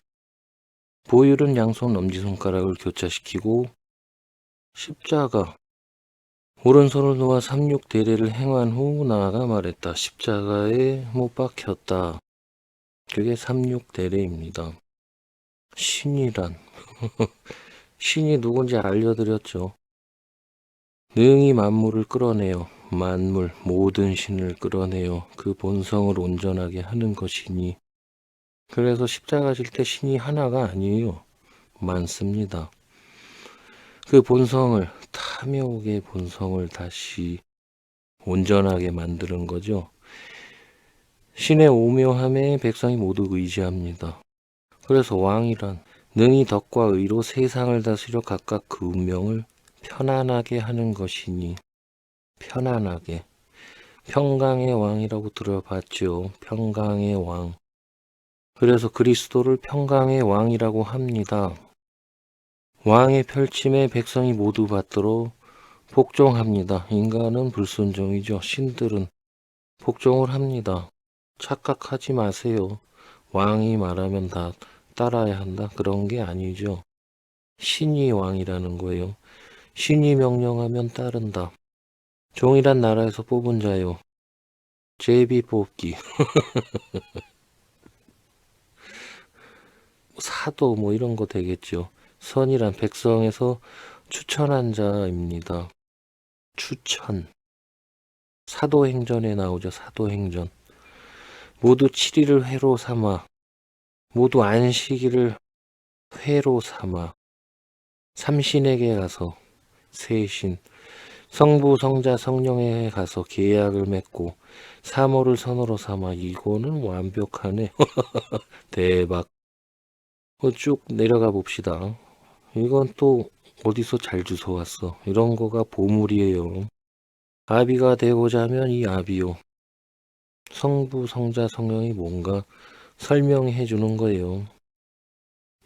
보율은 양손 엄지손가락을 교차시키고 십자가 오른손을 놓아 삼육대례를 행한 후 나아가 말했다. 십자가에 못 박혔다. 그게 삼육대례입니다. 신이란 신이 누군지 알려드렸죠. 능히 만물을 끌어내요. 만물 모든 신을 끌어내요. 그 본성을 온전하게 하는 것이니. 그래서 십자가 질 때 신이 하나가 아니에요. 많습니다. 그 본성을 탐욕의 본성을 다시 온전하게 만드는 거죠. 신의 오묘함에 백성이 모두 의지합니다. 그래서 왕이란 능히 덕과 의로 세상을 다스려 각각 그 운명을 편안하게 하는 것이니. 편안하게. 평강의 왕이라고 들어봤죠. 평강의 왕. 그래서 그리스도를 평강의 왕이라고 합니다. 왕의 펼침에 백성이 모두 받들어 복종합니다. 인간은 불순종이죠. 신들은 복종을 합니다. 착각하지 마세요. 왕이 말하면 다 따라야 한다? 그런 게 아니죠. 신이 왕이라는 거예요. 신이 명령하면 따른다. 종이란 나라에서 뽑은 자요. 제비 뽑기. 사도 뭐 이런 거 되겠죠. 선이란 백성에서 추천한 자입니다. 추천. 사도행전에 나오죠. 사도행전. 모두 7일을 회로 삼아 모두 안식일을 회로 삼아 삼신에게 가서 세신 성부 성자 성령에 가서 계약을 맺고 사모를 선으로 삼아. 이거는 완벽하네. 대박. 쭉 내려가 봅시다. 이건 또 어디서 잘 주워왔어. 이런 거가 보물이에요. 아비가 되고자 하면 이 아비요. 성부 성자 성령이 뭔가 설명해 주는 거예요.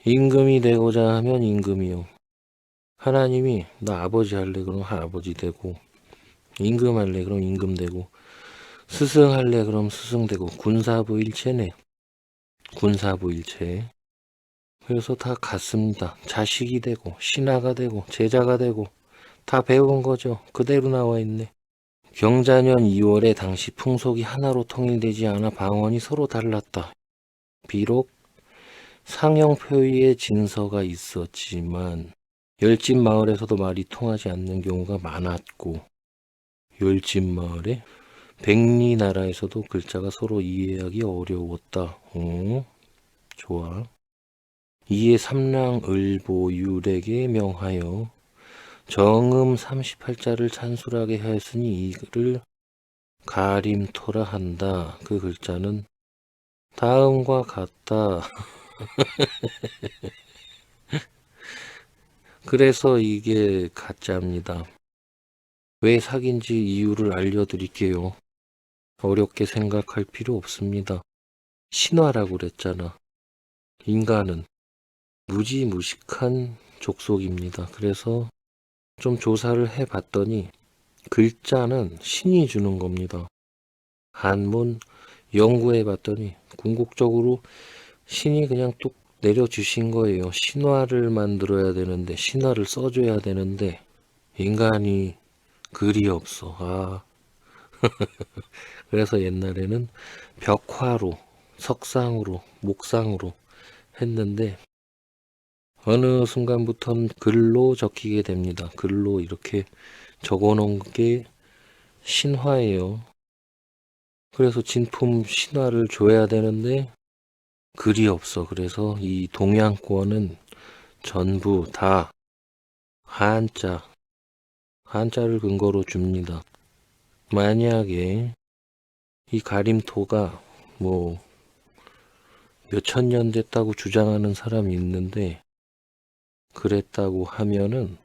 임금이 되고자 하면 임금이요. 하나님이 나 아버지 할래 그럼 아버지 되고, 임금 할래 그럼 임금 되고, 스승 할래 그럼 스승 되고, 군사부 일체네. 군사부 일체. 그래서 다 같습니다. 자식이 되고 신하가 되고 제자가 되고 다 배운 거죠. 그대로 나와 있네. 경자년 2월에 당시 풍속이 하나로 통일되지 않아 방언이 서로 달랐다. 비록 상형표의의 진서가 있었지만 열집 마을에서도 말이 통하지 않는 경우가 많았고, 열집 마을에 백리 나라에서도 글자가 서로 이해하기 어려웠다. 좋아. 이에 삼랑을보율에게 명하여 정음 38자를 찬술하게 하였으니 이를 가림토라 한다. 그 글자는 다음과 같다. 그래서 이게 가짜입니다. 왜 사귄지 이유를 알려드릴게요. 어렵게 생각할 필요 없습니다. 신화라고 그랬잖아. 인간은 무지무식한 족속입니다. 그래서 좀 조사를 해봤더니 글자는 신이 주는 겁니다. 한문 연구해봤더니 궁극적으로 신이 그냥 뚝 내려주신 거예요. 신화를 만들어야 되는데, 신화를 써줘야 되는데 인간이 글이 없어. 그래서 옛날에는 벽화로, 석상으로, 목상으로 했는데 어느 순간부터는 글로 적히게 됩니다. 글로 이렇게 적어놓은 게 신화예요. 그래서 진품 신화를 줘야 되는데 글이 없어. 그래서 이 동양권은 전부 다 한자를 근거로 줍니다. 만약에 이 가림토가 뭐 몇천 년 됐다고 주장하는 사람이 있는데, 그랬다고 하면은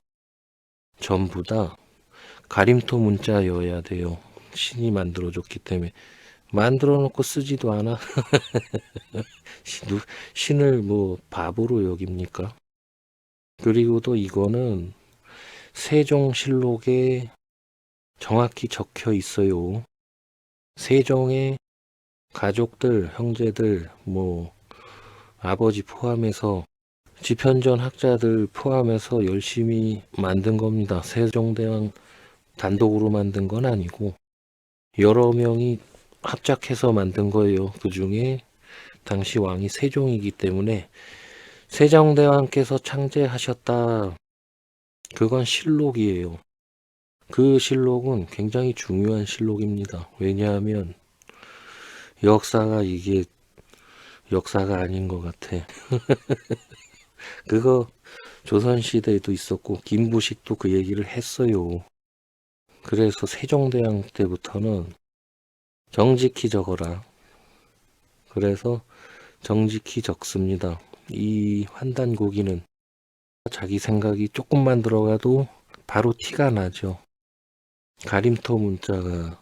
전부 다 가림토 문자여야 돼요. 신이 만들어줬기 때문에. 만들어 놓고 쓰지도 않아. 신을 뭐 바보로 여깁니까? 그리고 또 이거는 세종실록에 정확히 적혀 있어요. 세종의 가족들, 형제들, 뭐 아버지 포함해서 집현전 학자들 포함해서 열심히 만든 겁니다. 세종대왕 단독으로 만든 건 아니고 여러 명이 합작해서 만든 거예요. 그 중에 당시 왕이 세종이기 때문에 세종대왕께서 창제하셨다. 그건 실록이에요. 그 실록은 굉장히 중요한 실록입니다. 왜냐하면 이게 역사가 아닌 것 같아. 그거 조선시대에도 있었고 김부식도 그 얘기를 했어요. 그래서 세종대왕 때부터는 정직히 적어라. 그래서 정직히 적습니다. 이 환단고기는 자기 생각이 조금만 들어가도 바로 티가 나죠. 가림토 문자가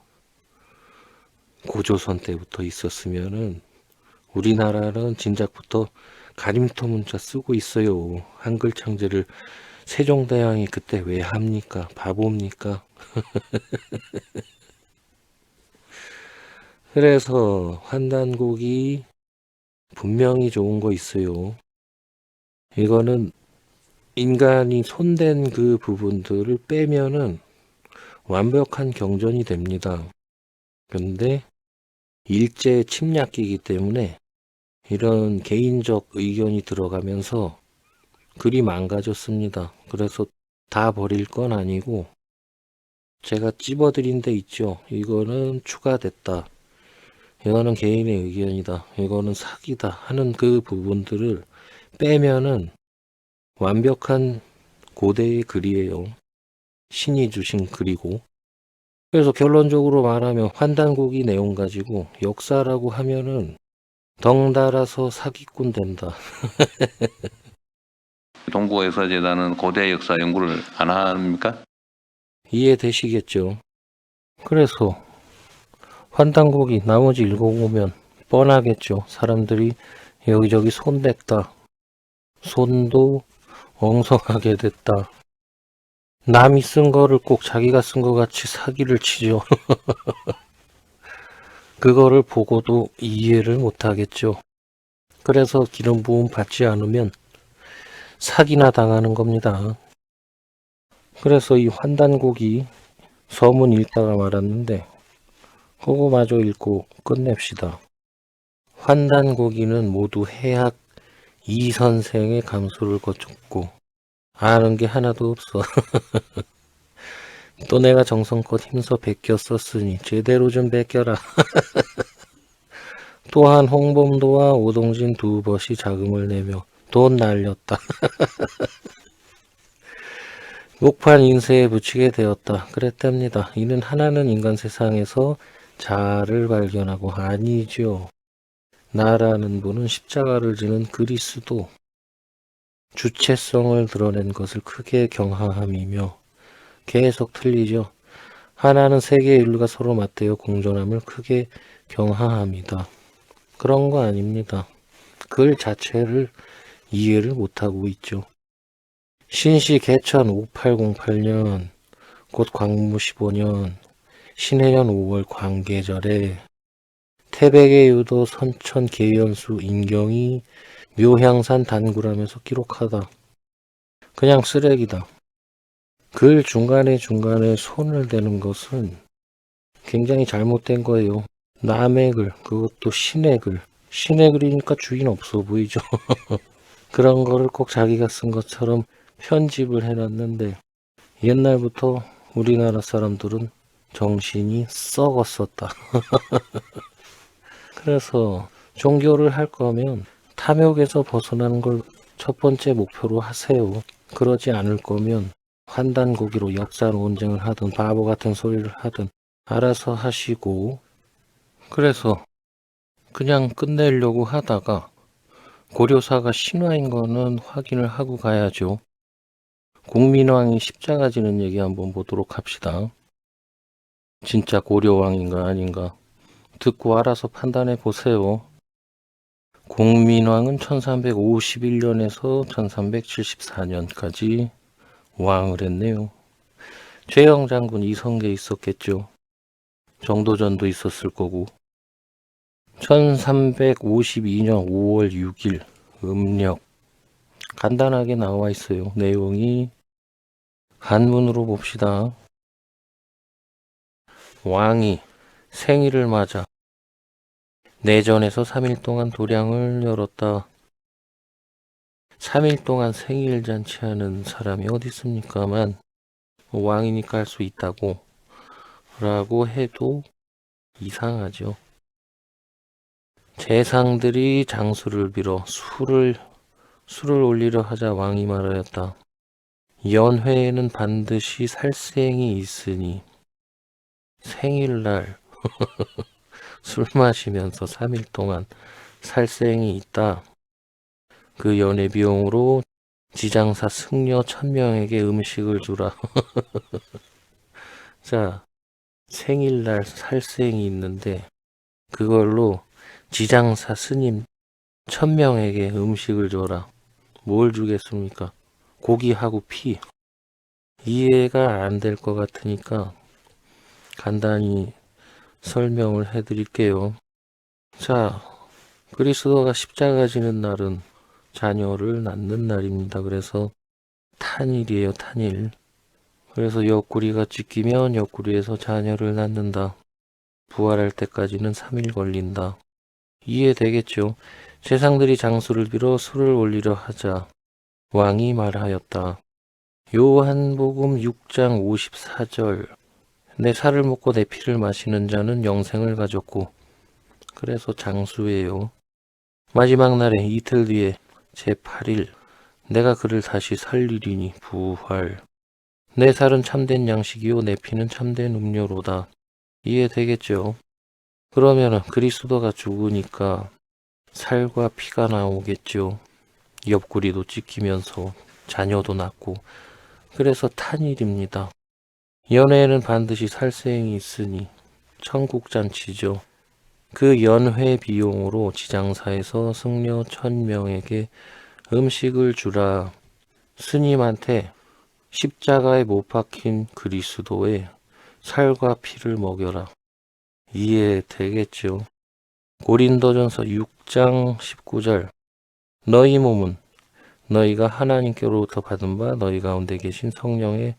고조선 때부터 있었으면은 우리나라는 진작부터 가림토 문자 쓰고 있어요. 한글 창제를 세종대왕이 그때 왜 합니까? 바보입니까? 그래서 환단곡이 분명히 좋은 거 있어요. 이거는 인간이 손댄 그 부분들을 빼면은 완벽한 경전이 됩니다. 근데 일제 침략기이기 때문에 이런 개인적 의견이 들어가면서 글이 망가졌습니다. 그래서 다 버릴 건 아니고 제가 찝어드린 데 있죠. 이거는 추가됐다. 이거는 개인의 의견이다. 이거는 사기다 하는 그 부분들을 빼면은 완벽한 고대의 글이에요. 신이 주신 글이고. 그래서 결론적으로 말하면 환단고기 내용 가지고 역사라고 하면은 덩달아서 사기꾼 된다. 동부의사재단은 고대 역사 연구를 안 합니까? 이해되시겠죠? 그래서 환단고기 나머지 읽어보면 뻔하겠죠. 사람들이 여기저기 손댔다. 손도 엉성하게 됐다. 남이 쓴 거를 꼭 자기가 쓴 것 같이 사기를 치죠. 그거를 보고도 이해를 못하겠죠. 그래서 기름 부음 받지 않으면 사기나 당하는 겁니다. 그래서 이 환단곡이 서문 읽다가 말았는데 그거 마저 읽고 끝냅시다. 환단고기는 모두 해학 이선생의 감수를 거쳤고 아는 게 하나도 없어. 또 내가 정성껏 힘써 베껴 썼으니 제대로 좀 베껴라. 또한 홍범도와 오동진 두 벗이 자금을 내며 돈 날렸다. 목판 인쇄에 붙이게 되었다. 그랬답니다. 이는 하나는 인간 세상에서 자아를 발견하고 아니죠. 나라는 분은 십자가를 지는 그리스도 주체성을 드러낸 것을 크게 경하함이며 계속 틀리죠. 하나는 세계의 인류가 서로 맞대어 공존함을 크게 경하합니다. 그런 거 아닙니다. 글 자체를 이해를 못하고 있죠. 신시 개천 5808년 곧 광무 15년 신해년 5월 광계절에 태백의 유도 선천 계연수 인경이 묘향산 단구라면서 기록하다. 그냥 쓰레기다. 글 중간에 손을 대는 것은 굉장히 잘못된 거예요. 남의 글, 그것도 신의 글. 신의 글이니까 주인 없어 보이죠. 그런 거를 꼭 자기가 쓴 것처럼 편집을 해놨는데 옛날부터 우리나라 사람들은 정신이 썩었었다. 그래서 종교를 할 거면 탐욕에서 벗어나는 걸 첫 번째 목표로 하세요. 그러지 않을 거면 환단고기로 역사 논쟁을 하든 바보 같은 소리를 하든 알아서 하시고, 그래서 그냥 끝내려고 하다가 고려사가 신화인 거는 확인을 하고 가야죠. 공민왕이 십자가 지는 얘기 한번 보도록 합시다. 진짜 고려왕인가 아닌가 듣고 알아서 판단해 보세요. 공민왕은 1351년에서 1374년까지 왕을 했네요. 최영 장군 이성계 있었겠죠. 정도전도 있었을 거고. 1352년 5월 6일 음력 간단하게 나와 있어요. 내용이 한문으로 봅시다. 왕이 생일을 맞아 내전에서 3일 동안 도량을 열었다. 3일 동안 생일 잔치하는 사람이 어디 있습니까만 왕이니까 할 수 있다고 라고 해도 이상하죠. 재상들이 장수를 빌어 술을 올리려 하자 왕이 말하였다. 연회에는 반드시 살생이 있으니 생일날 술 마시면서 3일 동안 살생이 있다. 그 연회 비용으로 지장사 승려 1000명에게 음식을 주라. 자, 생일날 살생이 있는데 그걸로 지장사 스님 1000명에게 음식을 줘라. 뭘 주겠습니까? 고기하고 피. 이해가 안 될 것 같으니까 간단히 설명을 해드릴게요. 자, 그리스도가 십자가 지는 날은 자녀를 낳는 날입니다. 그래서 탄일이에요, 탄일. 그래서 옆구리가 찢기면 옆구리에서 자녀를 낳는다. 부활할 때까지는 3일 걸린다. 이해되겠죠? 세상들이 장수를 빌어 술을 올리려 하자 왕이 말하였다. 요한복음 6장 54절. 내 살을 먹고 내 피를 마시는 자는 영생을 가졌고, 그래서 장수예요. 마지막 날에 이틀 뒤에 제8일 내가 그를 다시 살리리니 부활. 내 살은 참된 양식이요 내 피는 참된 음료로다. 이해되겠죠? 그러면은 그리스도가 죽으니까 살과 피가 나오겠죠. 옆구리도 찢기면서 자녀도 낳고. 그래서 탄일입니다. 연회에는 반드시 살생이 있으니 천국잔치죠. 그 연회 비용으로 지장사에서 승려 1000명에게 음식을 주라. 스님한테 십자가에 못 박힌 그리스도의 살과 피를 먹여라. 이해되겠죠? 고린도전서 6장 19절. 너희 몸은 너희가 하나님께로부터 받은 바 너희 가운데 계신 성령의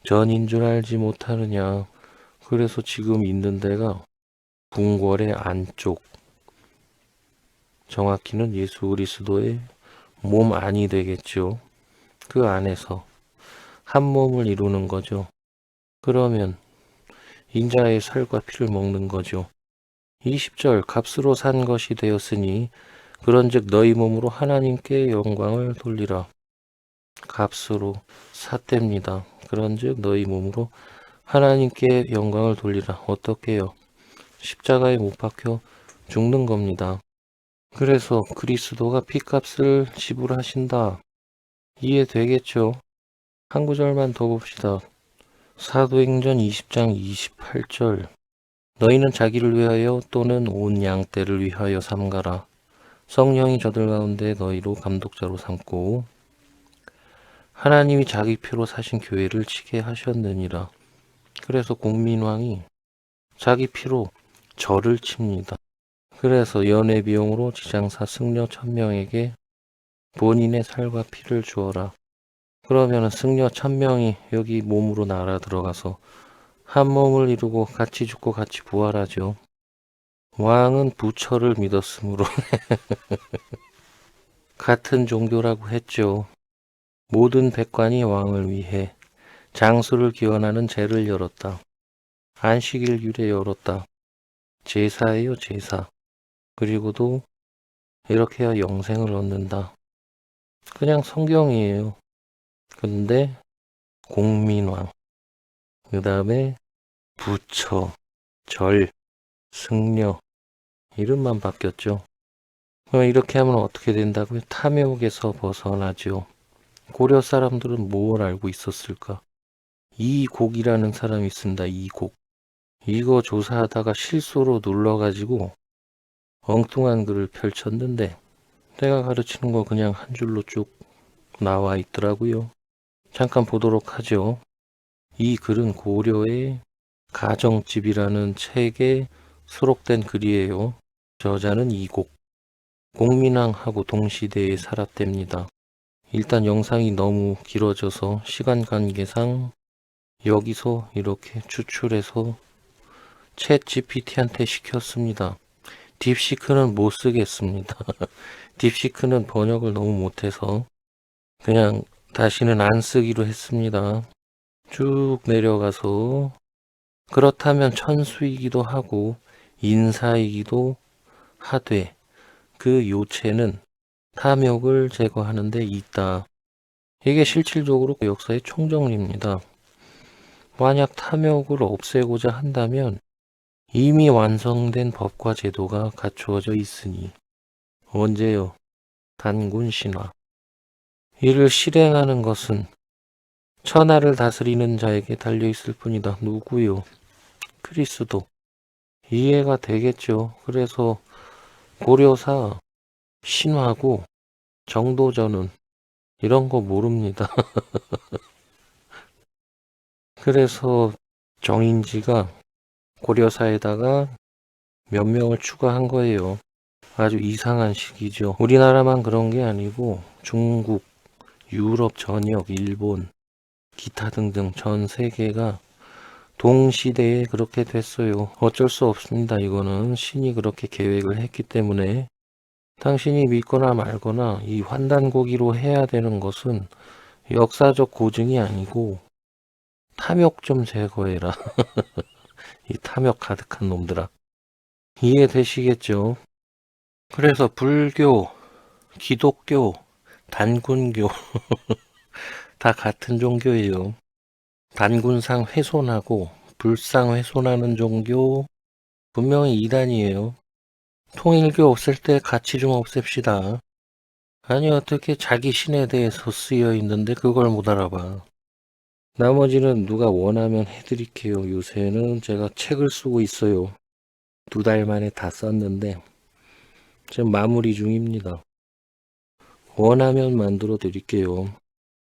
전인 줄 알지 못하느냐. 그래서 지금 있는 데가 궁궐의 안쪽, 정확히는 예수 그리스도의 몸 안이 되겠죠. 그 안에서 한 몸을 이루는 거죠. 그러면 인자의 살과 피를 먹는 거죠. 20절 값으로 산 것이 되었으니 그런즉 너희 몸으로 하나님께 영광을 돌리라. 값으로 샀답니다. 그런즉 너희 몸으로 하나님께 영광을 돌리라. 어떻게요? 십자가에 못 박혀 죽는 겁니다. 그래서 그리스도가 피값을 지불하신다. 이해되겠죠? 한 구절만 더 봅시다. 사도행전 20장 28절. 너희는 자기를 위하여 또는 온 양떼를 위하여 삼가라. 성령이 저들 가운데 너희로 감독자로 삼고 하나님이 자기 피로 사신 교회를 치게 하셨느니라. 그래서 공민왕이 자기 피로 저를 칩니다. 그래서 연회 비용으로 지장사 승려 1000명에게 본인의 살과 피를 주어라. 그러면 승려 1000명이 여기 몸으로 날아 들어가서 한 몸을 이루고 같이 죽고 같이 부활하죠. 왕은 부처를 믿었으므로 같은 종교라고 했죠. 모든 백관이 왕을 위해 장수를 기원하는 제를 열었다. 안식일규례 열었다. 제사예요, 제사. 그리고도 이렇게 해야 영생을 얻는다. 그냥 성경이에요. 근데 공민왕, 그 다음에 부처, 절, 승려 이름만 바뀌었죠. 그럼 이렇게 하면 어떻게 된다고요? 탐욕에서 벗어나죠. 고려 사람들은 뭘 알고 있었을까? 이곡이라는 사람이 있습니다. 이곡. 이거 조사하다가 실수로 눌러가지고 엉뚱한 글을 펼쳤는데 내가 가르치는 거 그냥 한 줄로 쭉 나와 있더라고요. 잠깐 보도록 하죠. 이 글은 고려의 가정집이라는 책에 수록된 글이에요. 저자는 이곡. 공민왕하고 동시대에 살았답니다. 일단 영상이 너무 길어져서 시간 관계상 여기서 이렇게 추출해서 챗 GPT한테 시켰습니다. 딥시크는 못 쓰겠습니다. 딥시크는 번역을 너무 못해서 그냥 다시는 안 쓰기로 했습니다. 쭉 내려가서 그렇다면 천수이기도 하고 인사이기도 하되 그 요체는 탐욕을 제거하는 데 있다. 이게 실질적으로 역사의 총정리입니다. 만약 탐욕을 없애고자 한다면 이미 완성된 법과 제도가 갖추어져 있으니 언제요? 단군 신화. 이를 실행하는 것은 천하를 다스리는 자에게 달려있을 뿐이다. 누구요? 그리스도. 이해가 되겠죠. 그래서 고려사, 신화고, 정도전은 이런 거 모릅니다. 그래서 정인지가 고려사에다가 몇 명을 추가한 거예요. 아주 이상한 식이죠. 우리나라만 그런 게 아니고 중국, 유럽 전역, 일본, 기타 등등 전 세계가 동시대에 그렇게 됐어요. 어쩔 수 없습니다. 이거는 신이 그렇게 계획을 했기 때문에 당신이 믿거나 말거나 이 환단고기로 해야 되는 것은 역사적 고증이 아니고 탐욕 좀 제거해라. 이 탐욕 가득한 놈들아. 이해되시겠죠? 그래서 불교, 기독교, 단군교 다 같은 종교예요. 단군상 훼손하고 불상 훼손하는 종교 분명히 이단이에요. 통일교 없앨 때 같이 좀 없앱시다. 아니 어떻게 자기 신에 대해서 쓰여 있는데 그걸 못 알아봐. 나머지는 누가 원하면 해드릴게요. 요새는 제가 책을 쓰고 있어요. 2달 만에 다 썼는데 지금 마무리 중입니다. 원하면 만들어 드릴게요.